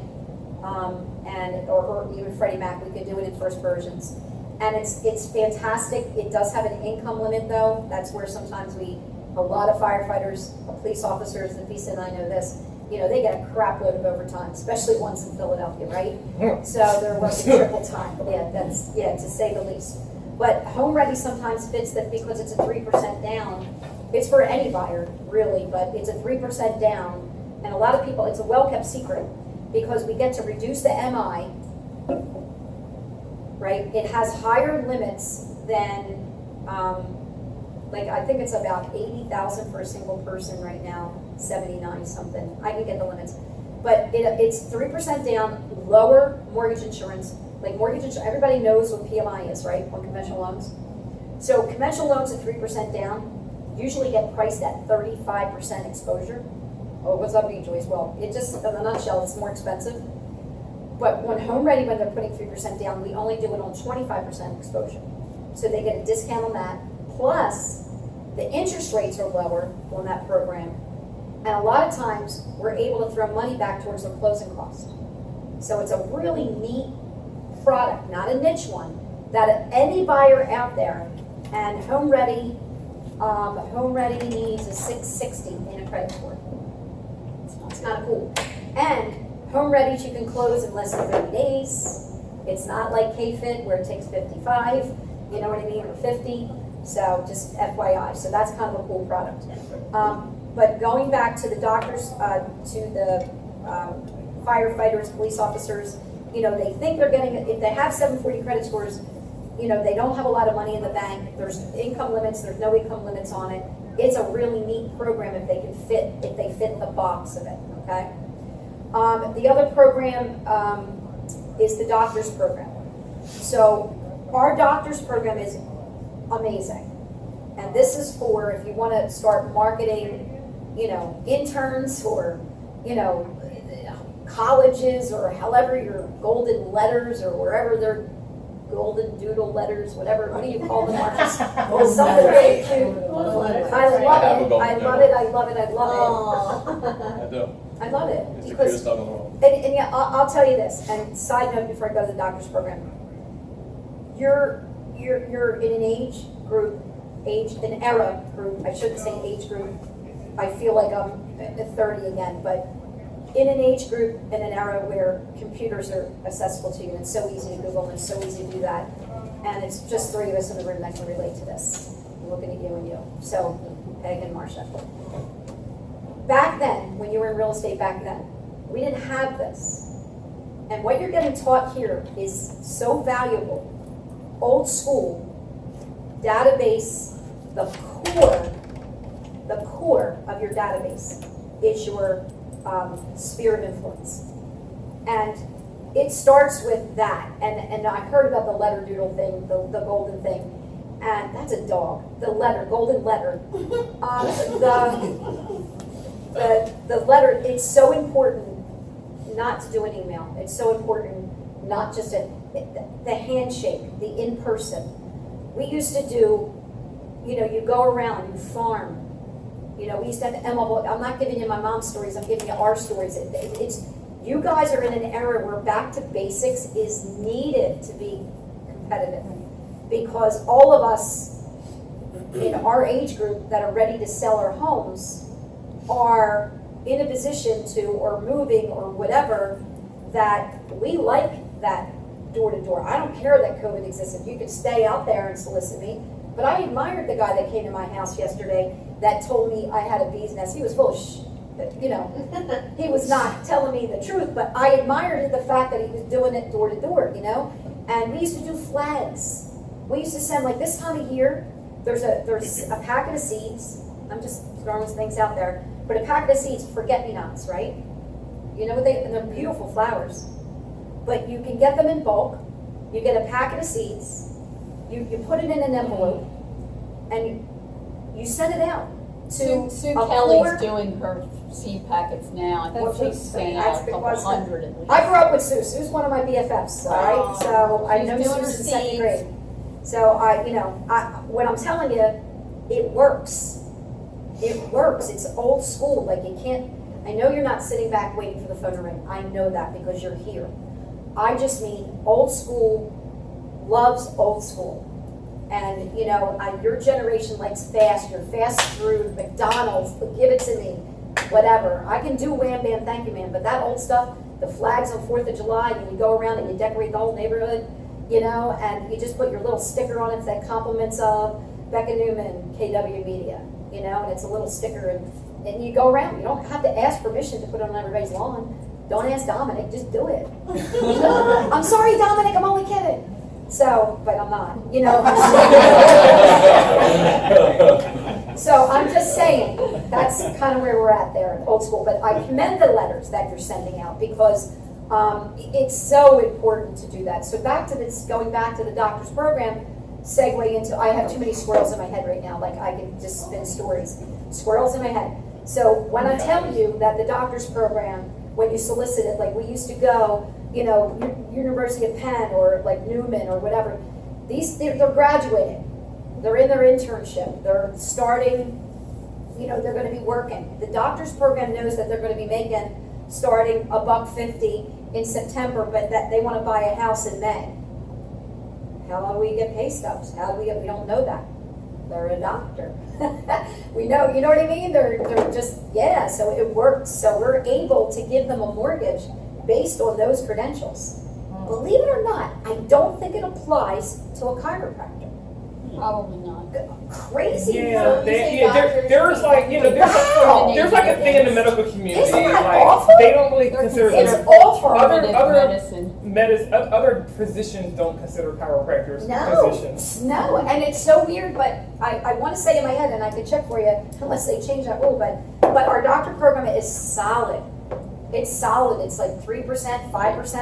or even Freddie Mac. We could do it in first versions. And it's fantastic. It does have an income limit though. That's where sometimes a lot of firefighters, police officers, and Visa and I know this, you know, they get a crap load of overtime, especially ones in Philadelphia, right? So they're working triple time. Yeah, to say the least. But Home Ready sometimes fits that because it's a 3% down. It's for any buyer, really, but it's a 3% down. And a lot of people, it's a well-kept secret because we get to reduce the MI, right? It has higher limits than, like, I think it's about 80,000 for a single person right now, 79 something. I can get the limits. But it's 3% down, lower mortgage insurance. Like mortgage insurance, everybody knows what PMI is, right, on conventional loans? So conventional loans at 3% down usually get priced at 35% exposure. Oh, what's up, Joyce? Well, it just, in a nutshell, it's more expensive. But when Home Ready, when they're putting 3% down, we only do it on 25% exposure. So they get a discount on that. Plus, the interest rates are lower on that program. And a lot of times, we're able to throw money back towards their closing cost. So it's a really neat product, not a niche one, that any buyer out there, and Home Ready needs a 660 in a credit score. It's kind of cool. And Home Ready you can close in less than 30 days. It's not like K-Fit where it takes 55, you know what I mean, or 50. So just FYI. So that's kind of a cool product. But going back to the doctors, to the firefighters, police officers, you know, they think they're getting, if they have 740 credit scores, you know, they don't have a lot of money in the bank. There's income limits, there's no income limits on it. It's a really neat program if they fit the box of it, okay? The other program is the doctor's program. So our doctor's program is amazing. And this is for if you want to start marketing, you know, interns or, you know, colleges or however your golden letters or wherever their golden doodle letters, whatever, what do you call them, Marcus? Something really cute. I love it, I love it, I love it, I love it. I do. I love it. It's the Because, cutest dog in the world. and yeah, I'll tell you this, and side note before I go to the doctor's program. You're in an an era group, I shouldn't say age group. I feel like I'm at 30 again, but in an age group, in an era where computers are accessible to you, and it's so easy to Google, and it's so easy to do that. And it's just three of us in the room that can relate to this. I'm looking at you and you. So, Peg and Marcia. Back then, when you were in real estate back then, we didn't have this. And what you're getting taught here is so valuable. Old school, database, the core of your database is your sphere of influence. And it starts with that. And I heard about the letter doodle thing, the golden thing. And that's a dog. The letter, golden letter. The letter, it's so important not to do an email. It's so important not just the handshake, the in-person. We used to do, you know, you go around, you farm. You know, we used to have I'm not giving you my mom's stories, I'm giving you our stories. It's you guys are in an era where back to basics is needed to be competitive. Because all of us in our age group that are ready to sell our homes are in a position to, or moving or whatever, that we like that door to door. I don't care that COVID exists. If you could stay out there and solicit me. But I admired the guy that came to my house yesterday that told me I had a bee's nest. He was full of you know, he was not telling me the truth, but I admired the fact that he was doing it door to door, you know? And we used to do flags. We used to send, like this time of year, there's a packet of seeds. I'm just throwing things out there. But a packet of seeds, forget-me-nots, right? You know what and they're beautiful flowers. But you can get them in bulk. You get a packet of seeds. You put it in an envelope, and you send it out to Sue a Kelly's quarter- doing her seed packets now. I think she's sending That's out a couple because- hundred at least. I grew up with Sue. Sue's one of my BFFs, all right? So I She's know doing Sue her since second seeds. grade. So what I'm telling you, it works. It works. It's old school. Like you can't. I know you're not sitting back waiting for the phone to ring. I know that because you're here. I just mean old school loves old school. And, you know, your generation likes fast. You're fast food, McDonald's, give it to me, whatever. I can do wham, bam, thank you, man. But that old stuff, the flags on 4th of July, and you go around and you decorate the whole neighborhood, you know, and you just put your little sticker on it that compliments of Becca Newman, KW Media, you know, and it's a little sticker, and you go around. You don't have to ask permission to put it on everybody's lawn. Don't ask Dominic, just do it. I'm sorry, Dominic, I'm only kidding. So, but I'm not, you know. So I'm just saying, that's kind of where we're at there, old school. But I commend the letters that you're sending out because it's so important to do that. So back to this, going back to the doctor's program, segue into, I have too many squirrels in my head right now, like I can just spin stories. Squirrels in my head. So when I tell you that the doctor's program, when you solicit it, like we used to go, you know, University of Penn or like Newman or whatever, they're graduating. They're in their internship. They're starting, you know, they're going to be working. The doctor's program knows that they're going to be making starting $150 in September, but that they want to buy a house in May. How do we get pay stubs? How do we don't know that. They're a doctor. We know, you know what I mean? They're just, yeah, so it works. So we're able to give them a mortgage based on those credentials. Believe it or not, I don't think it applies to a chiropractor. Probably not. Crazy. Yeah, there's like, you know, there's like a thing in the medical community. Isn't that like, awful? They don't really consider It's their awful. other physicians don't consider chiropractors No, physicians. no, and it's so weird, but I want to say in my head, and I could check for you unless they change that rule, but our doctor program is solid. It's solid. It's like 3%, 5% My out of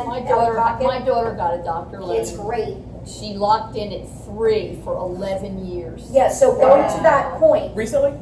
pocket. daughter got a doctor loan. It's great. She locked in at 3 for 11 years. Yeah, so going to that point, Recently?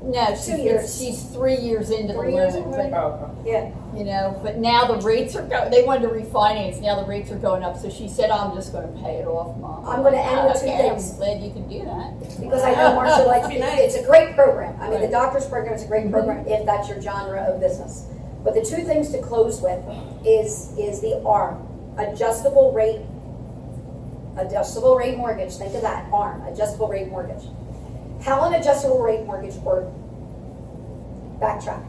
No, 2 years. She's 3 years into the 3 years loan, into but it? Oh, yeah. you know, but now the rates are going, they wanted to refinance, now the rates are going up, so she said, I'm just gonna pay it off, Mom. I'm gonna end with two Okay, things. I'm glad you can do that. Because I know Marcia likes, it's a great program. I mean, the Right. doctor's program is a great program if that's your genre of business. But the two things to close with is the ARM, adjustable rate mortgage. Think of that, ARM, adjustable rate mortgage. How an adjustable rate mortgage works? Backtrack.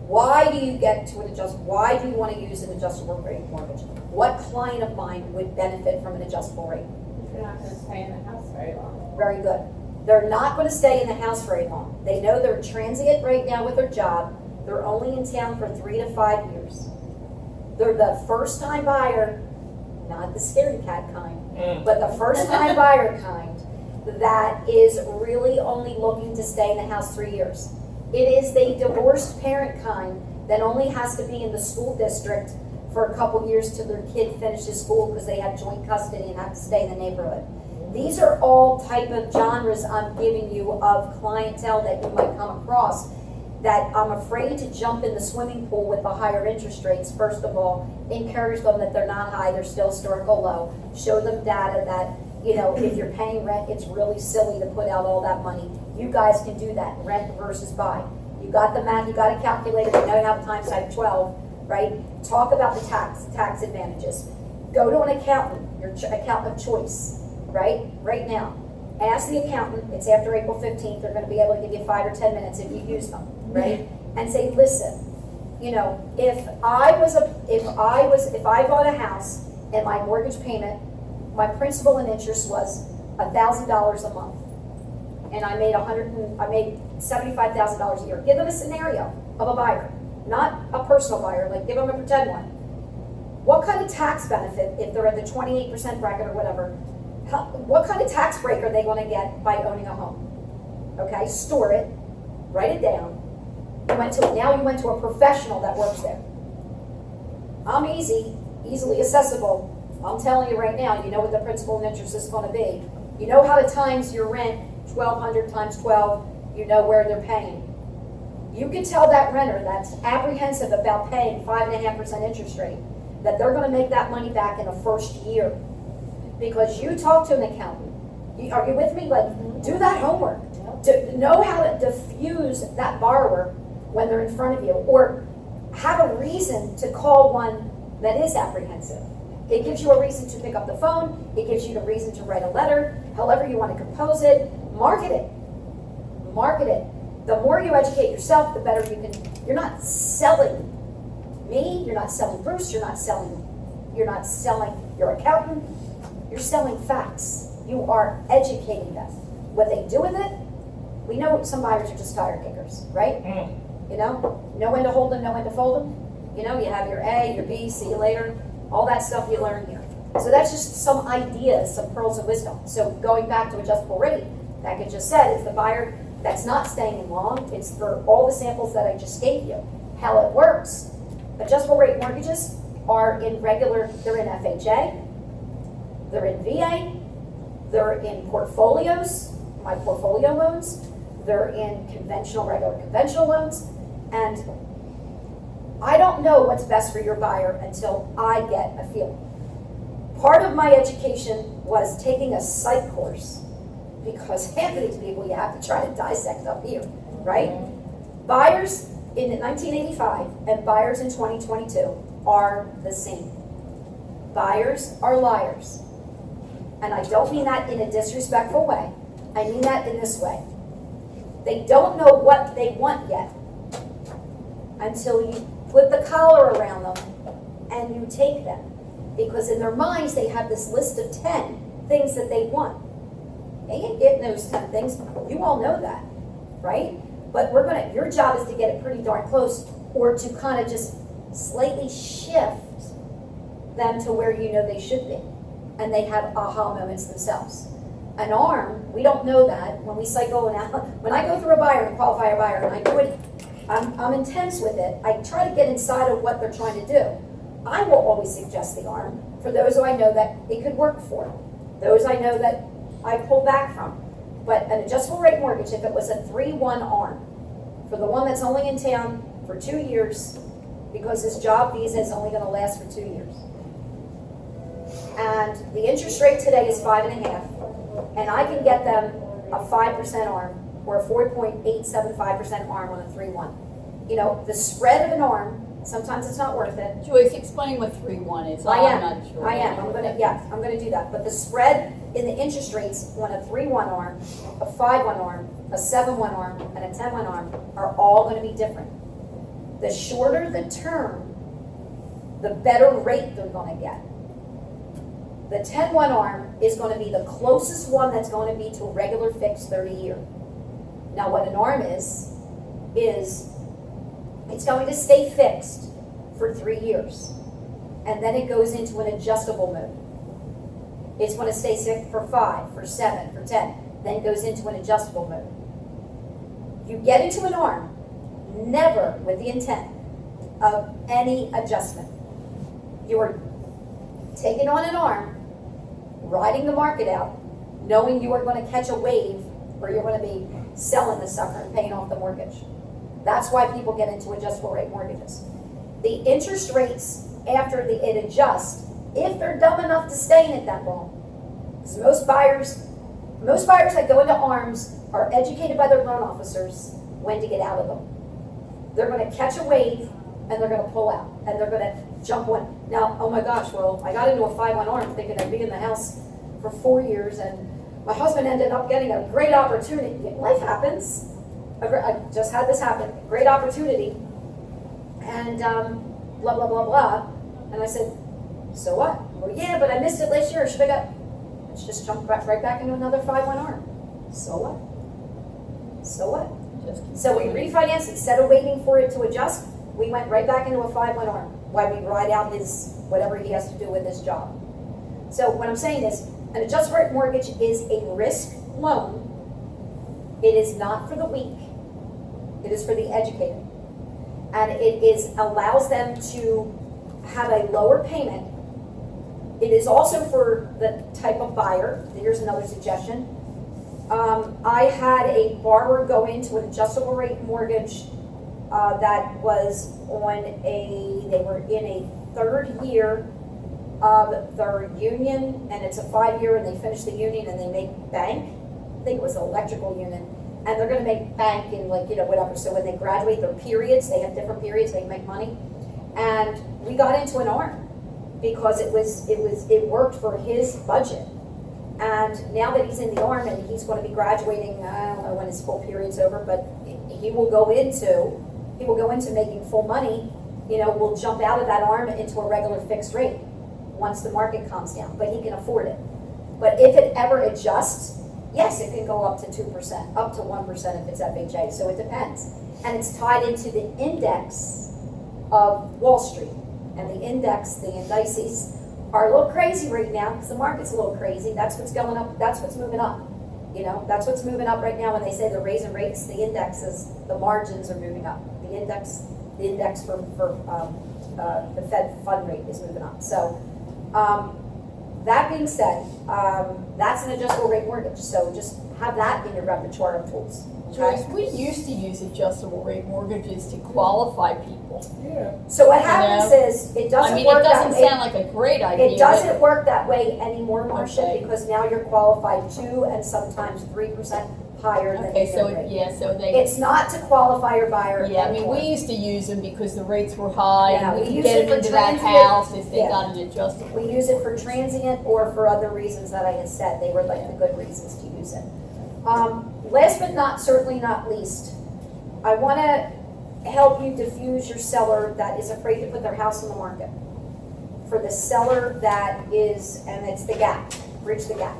Why do you get to why do you want to use an adjustable rate mortgage? What client of mine would benefit from an adjustable rate? You're not gonna stay in the house very long. Very good. They're not going to stay in the house very long. They know they're transient right now with their job. They're only in town for 3 to 5 years. They're the first time buyer, not the scaredy cat kind, but the first time buyer kind that is really only looking to stay in the house 3 years. It is the divorced parent kind that only has to be in the school district for a couple years till their kid finishes school because they have joint custody and have to stay in the neighborhood. These are all type of genres I'm giving you of clientele that you might come across that I'm afraid to jump in the swimming pool with the higher interest rates. First of all, encourage them that they're not high, they're still historical low. Show them data that, you know, if you're paying rent, it's really silly to put out all that money. You guys can do that, rent versus buy. You got the math, you got a calculator, you know how to times like 12, right? Talk about the tax advantages. Go to an accountant, your accountant of choice, right? Right now. Ask the accountant, it's after April 15th, they're gonna be able to give you 5 or 10 minutes if you use them, right? And say, listen, you know, if I bought a house and my mortgage payment, my principal and interest was $1,000 a month, and I made $75,000 a year. Give them a scenario of a buyer, not a personal buyer, like give them a pretend one. What kind of tax benefit, if they're at the 28% bracket or whatever, what kind of tax break are they going to get by owning a home? Okay, store it, write it down. Now you went to a professional that works there. I'm easily accessible. I'm telling you right now, you know what the principal and interest is going to be. You know how to times your rent, 1,200 times 12, you know where they're paying. You can tell that renter that's apprehensive about paying 5.5% interest rate that they're going to make that money back in the first year. Because you talk to an accountant. Are you with me? Like, do that homework. To know how to diffuse that borrower when they're in front of you, or have a reason to call one that is apprehensive. It gives you a reason to pick up the phone. It gives you the reason to write a letter, however you want to compose it. Market it. Market it. The more you educate yourself, the better you can. You're not selling me. You're not selling Bruce. You're not selling your accountant. You're selling facts. You are educating them. What they do with it, we know some buyers are just tire kickers, right? You know when to hold them, know when to fold them. You know, you have your A, your B, see you later, all that stuff you learn here. So that's just some ideas, some pearls of wisdom. So going back to adjustable rate, like I just said, is the buyer that's not staying in long. It's for all the samples that I just gave you. How it works. Adjustable rate mortgages are in regular, they're in FHA, they're in VA, they're in portfolios, my portfolio loans, they're in regular conventional loans, and I don't know what's best for your buyer until I get a feeling. Part of my education was taking a psych course, because half of these people you have to try to dissect up here, right? Buyers in 1985 and buyers in 2022 are the same. Buyers are liars. And I don't mean that in a disrespectful way. I mean that in this way. They don't know what they want yet until you put the collar around them and you take them. Because in their minds, they have this list of 10 things that they want. They ain't getting those 10 things. You all know that, right? But your job is to get it pretty darn close, or to kind of just slightly shift them to where you know they should be. And they have aha moments themselves. An ARM, we don't know that. When we cycle and out, when I go through a buyer and qualify a buyer, and I do it, I'm intense with it. I try to get inside of what they're trying to do. I will always suggest the ARM for those who I know that it could work for. Those I know that I pull back from. But an adjustable rate mortgage, if it was a 3-1 ARM, for the one that's only in town for 2 years, because his job visa is only going to last for 2 years. And the interest rate today is 5.5, and I can get them a 5% ARM or a 4.875% ARM on a 3-1. You know, the spread of an ARM, sometimes it's not worth it. Joyce, explain what 3-1 is. I I'm am. not sure. I am. I'm gonna do that. But the spread in the interest rates on a 3-1 ARM, a 5-1 ARM, a 7-1 ARM, and a 10-1 ARM are all gonna be different. The shorter the term, the better rate they're gonna get. The 10-1 ARM is gonna be the closest one that's gonna be to a regular fixed 30-year. Now what an ARM is it's going to stay fixed for 3 years. And then it goes into an adjustable mode. It's going to stay fixed for 5, for 7, for 10. Then it goes into an adjustable mode. You get into an ARM, never with the intent of any adjustment. You are taking on an ARM, riding the market out, knowing you are going to catch a wave, or you're going to be selling the sucker and paying off the mortgage. That's why people get into adjustable rate mortgages. The interest rates after it adjusts, if they're dumb enough to stay in it that long, because most buyers that go into ARMs are educated by their loan officers when to get out of them. They're going to catch a wave and they're going to pull out and they're going to jump one. Now, oh my gosh, well, I got into a 5-1 ARM thinking I'd be in the house for 4 years, and my husband ended up getting a great opportunity. Life happens. I just had this happen, great opportunity, and blah, blah, blah, blah. And I said, so what? Well, yeah, but I missed it last year. Should I got, let's just jump right back into another 5-1 ARM. So what? So what? So we refinanced, instead of waiting for it to adjust, we went right back into a 5-1 ARM while we ride out whatever he has to do with his job. So what I'm saying is, an adjustable rate mortgage is a risk loan. It is not for the weak. It is for the educated. And it allows them to have a lower payment. It is also for the type of buyer. Here's another suggestion. I had a borrower go into an adjustable rate mortgage that was they were in a 3rd year of their union, and it's a 5-year, and they finish the union and they make bank. I think it was an electrical union, and they're going to make bank in whatever. So when they graduate their periods, they have different periods, they make money. And we got into an ARM because it worked for his budget. And now that he's in the ARM and he's going to be graduating, I don't know when his full period's over, but he will go into making full money. We'll jump out of that ARM into a regular fixed rate once the market calms down, but he can afford it. But if it ever adjusts, yes, it can go up to 2%, up to 1% if it's FHA, so it depends. And it's tied into the index of Wall Street. And the index, the indices, are a little crazy right now, because the market's a little crazy. That's what's going up, that's what's moving up. You know, that's what's moving up right now when they say they're raising rates, the indexes, the margins are moving up. The index for the Fed fund rate is moving up. So, that being said, that's an adjustable rate mortgage, so just have that in your repertoire of tools. Joyce, Okay? we used to use adjustable rate mortgages to qualify people. Yeah. So what happens is, it I doesn't mean, work it that doesn't way. sound like a great idea. It doesn't work that way anymore, Marcia, Okay. because now you're qualified 2 and sometimes 3% higher than Okay, the so, rate. so they, It's not to qualify your buyer yeah, I mean, anymore. we used to use them because the rates were high, Yeah, and we we could use get it them for into that transient, house if they yeah. got an adjustable. We use it for transient or for other reasons that I had said, they were like the good reasons to use it. Last but not, certainly not least, I wanna help you diffuse your seller that is afraid to put their house on the market. For the seller that is, and it's the gap, bridge the gap.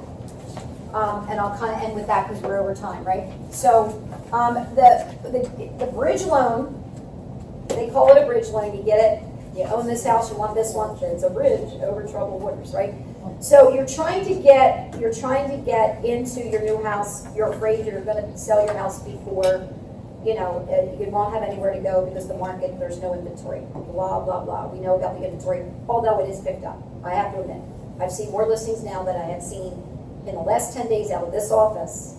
And I'll kind of end with that because we're over time, right? So, the bridge loan, they call it a bridge loan, you get it? You own this house, you want this one, it's a bridge over troubled waters, right? So you're trying to get into your new house, you're afraid you're gonna sell your house before, you know, you won't have anywhere to go because the market, there's no inventory, blah, blah, blah. We know about the inventory, although it is picked up, I have to admit. I've seen more listings now than I have seen in the last 10 days out of this office,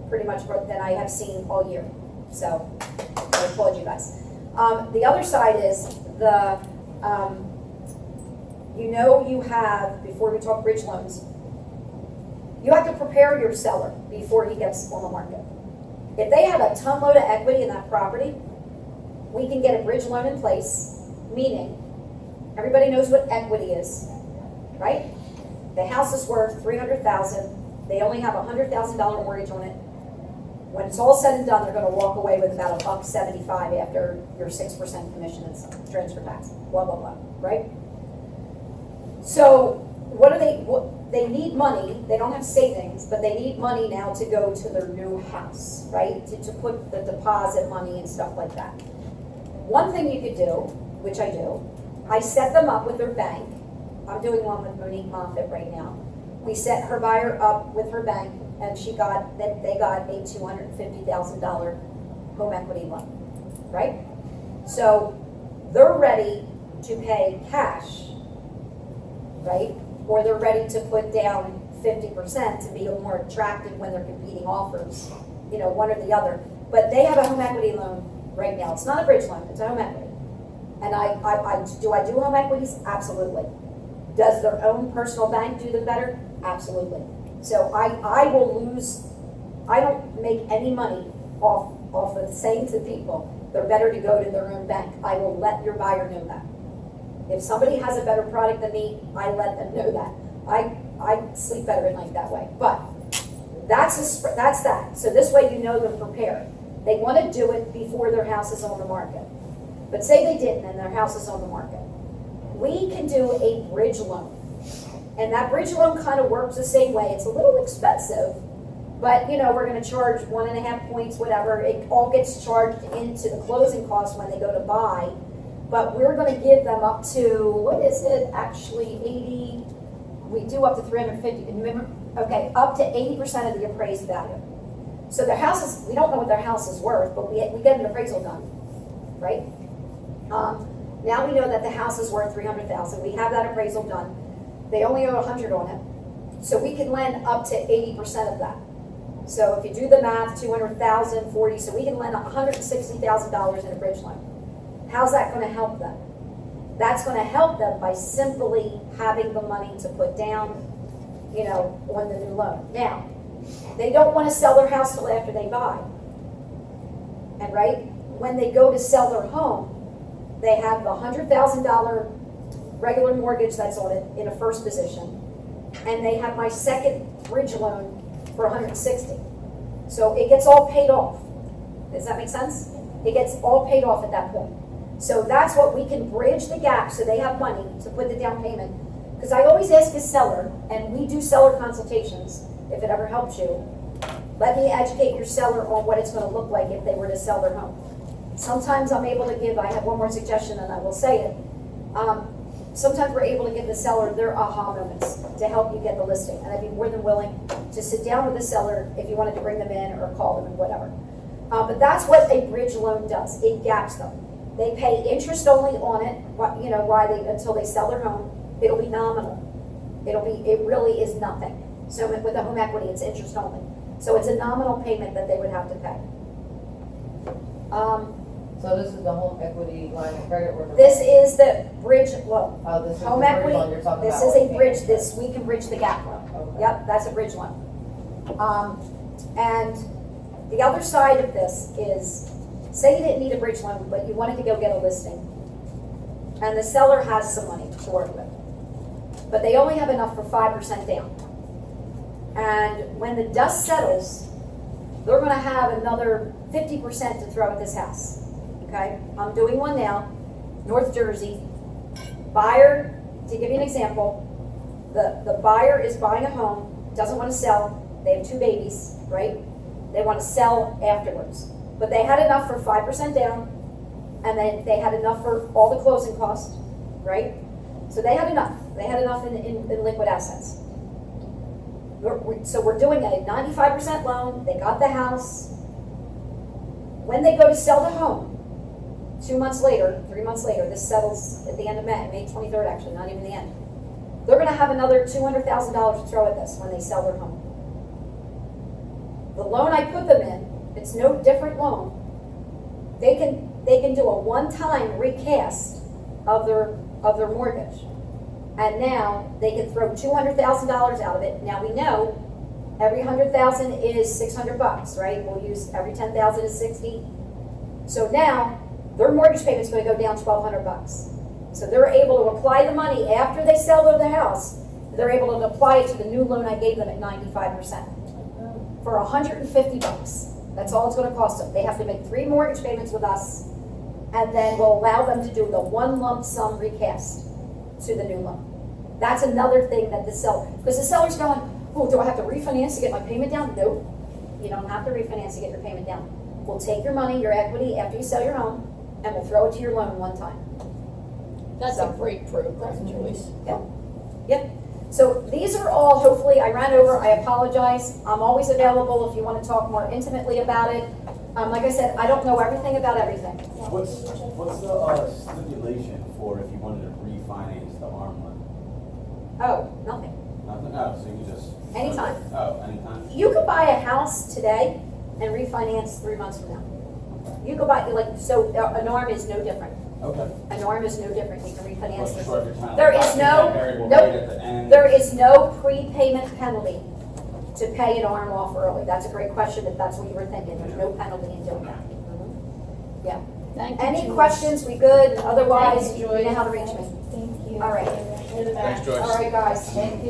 pretty much more than I have seen all year. So, I applaud you guys. The other side is the, you know you have, before we talk bridge loans, you have to prepare your seller before he gets on the market. If they have a ton load of equity in that property, we can get a bridge loan in place, meaning everybody knows what equity is, right? The house is worth $300,000. They only have a $100,000 mortgage on it. When it's all said and done, they're going to walk away with about $1.75 after your 6% commission and transfer tax, blah, blah, blah, right? So they need money. They don't have savings, but they need money now to go to their new house, right? To put the deposit money and stuff like that. One thing you could do, which I do, I set them up with their bank. I'm doing one with Monique Moffitt right now. We set her buyer up with her bank, and they got a $250,000 home equity loan, right? So they're ready to pay cash, right? Or they're ready to put down 50% to be more attractive when they're competing offers, you know, one or the other. But they have a home equity loan right now. It's not a bridge loan, it's a home equity. And do I do home equities? Absolutely. Does their own personal bank do them better? Absolutely. So I don't make any money off of saying to people, they're better to go to their own bank. I will let your buyer know that. If somebody has a better product than me, I let them know that. I sleep better at night that way. But that's that. So this way you know they're prepared. They want to do it before their house is on the market. But say they didn't and their house is on the market. We can do a bridge loan. And that bridge loan kind of works the same way. It's a little expensive, but you know, we're going to charge 1.5 points, whatever. It all gets charged into the closing cost when they go to buy. But we're going to give them up to, what is it, actually 80, we do up to 350, remember? Okay, up to 80% of the appraised value. So their house is, we don't know what their house is worth, but we get an appraisal done, right? Now we know that the house is worth $300,000. We have that appraisal done. They only owe $100 on it. So we can lend up to 80% of that. So if you do the math, 200,000, 40, so we can lend $160,000 in a bridge loan. How's that going to help them? That's going to help them by simply having the money to put down, you know, on the new loan. Now, they don't want to sell their house till after they buy. And right, when they go to sell their home, they have the $100,000 regular mortgage that's on it in a first position, and they have my second bridge loan for $160,000. So it gets all paid off. Does that make sense? It gets all paid off at that point. So that's what we can bridge the gap so they have money to put the down payment. because I always ask a seller, and we do seller consultations, if it ever helps you, let me educate your seller on what it's gonna look like if they were to sell their home. Sometimes I'm able to give, I have one more suggestion and I will say it. Sometimes we're able to give the seller their aha moments to help you get the listing. And I'd be more than willing to sit down with the seller if you wanted to bring them in or call them and whatever. But that's what a bridge loan does. It gaps them. They pay interest only on it, until they sell their home. It'll be nominal. It really is nothing. So with the home equity, it's interest only. So it's a nominal payment that they would have to pay. So this is the home equity line of credit or? This is the bridge loan. Oh, this is the Home bridge equity, loan you're talking this about is a with bridge, payments. we can bridge the gap loan. Okay. Yep, that's a bridge loan. And the other side of this is, say you didn't need a bridge loan, but you wanted to go get a listing. And the seller has some money to work with. But they only have enough for 5% down. And when the dust settles, they're gonna have another 50% to throw at this house. Okay, I'm doing one now, North Jersey. Buyer, to give you an example, the buyer is buying a home, doesn't want to sell, they have 2 babies, right? They want to sell afterwards. But they had enough for 5% down, and then they had enough for all the closing costs, right? So they had enough. They had enough in liquid assets. So we're doing a 95% loan, they got the house. When they go to sell the home, 2 months later, 3 months later, this settles at the end of May 23rd actually, not even the end. They're gonna have another $200,000 to throw at this when they sell their home. The loan I put them in, it's no different loan. They can do a one-time recast of their mortgage. And now they can throw $200,000 out of it. Now we know every 100,000 is $600, right? We'll use every 10,000 is 60. So now their mortgage payment's going to go down $1,200. So they're able to apply the money after they sell the house. They're able to apply it to the new loan I gave them at 95% for $150. That's all it's going to cost them. They have to make 3 mortgage payments with us, and then we'll allow them to do the one lump sum recast to the new loan. That's another thing that the seller, because the seller's going, oh, do I have to refinance to get my payment down? Nope. You don't have to refinance to get your payment down. We'll take your money, your equity, after you sell your home, and we'll throw it to your loan one time. That's a great program, Joyce. Yep. So these are all, hopefully, I ran over, I apologize. I'm always available if you want to talk more intimately about it. Like I said, I don't know everything about everything. What's the stipulation for if you wanted to refinance the arm loan? Oh, nothing. Nothing, oh, so you just. Anytime. Oh, anytime? You could buy a house today and refinance 3 months from now. You could buy, an ARM is no different. Okay. An ARM is no different, you can refinance. Wasn't sure if you're trying to There lock is in no, that variable nope. rate at the end. There is no prepayment penalty to pay an ARM off early. That's a great question, if that's what you were thinking. There's no penalty in doing that. Yeah. Thank you, Any Joyce. questions? We good? Otherwise, Thank you, you know Joyce. how to reach me. Thank you. All right. You're the best. Thanks, Joyce. All right, guys. Thank you.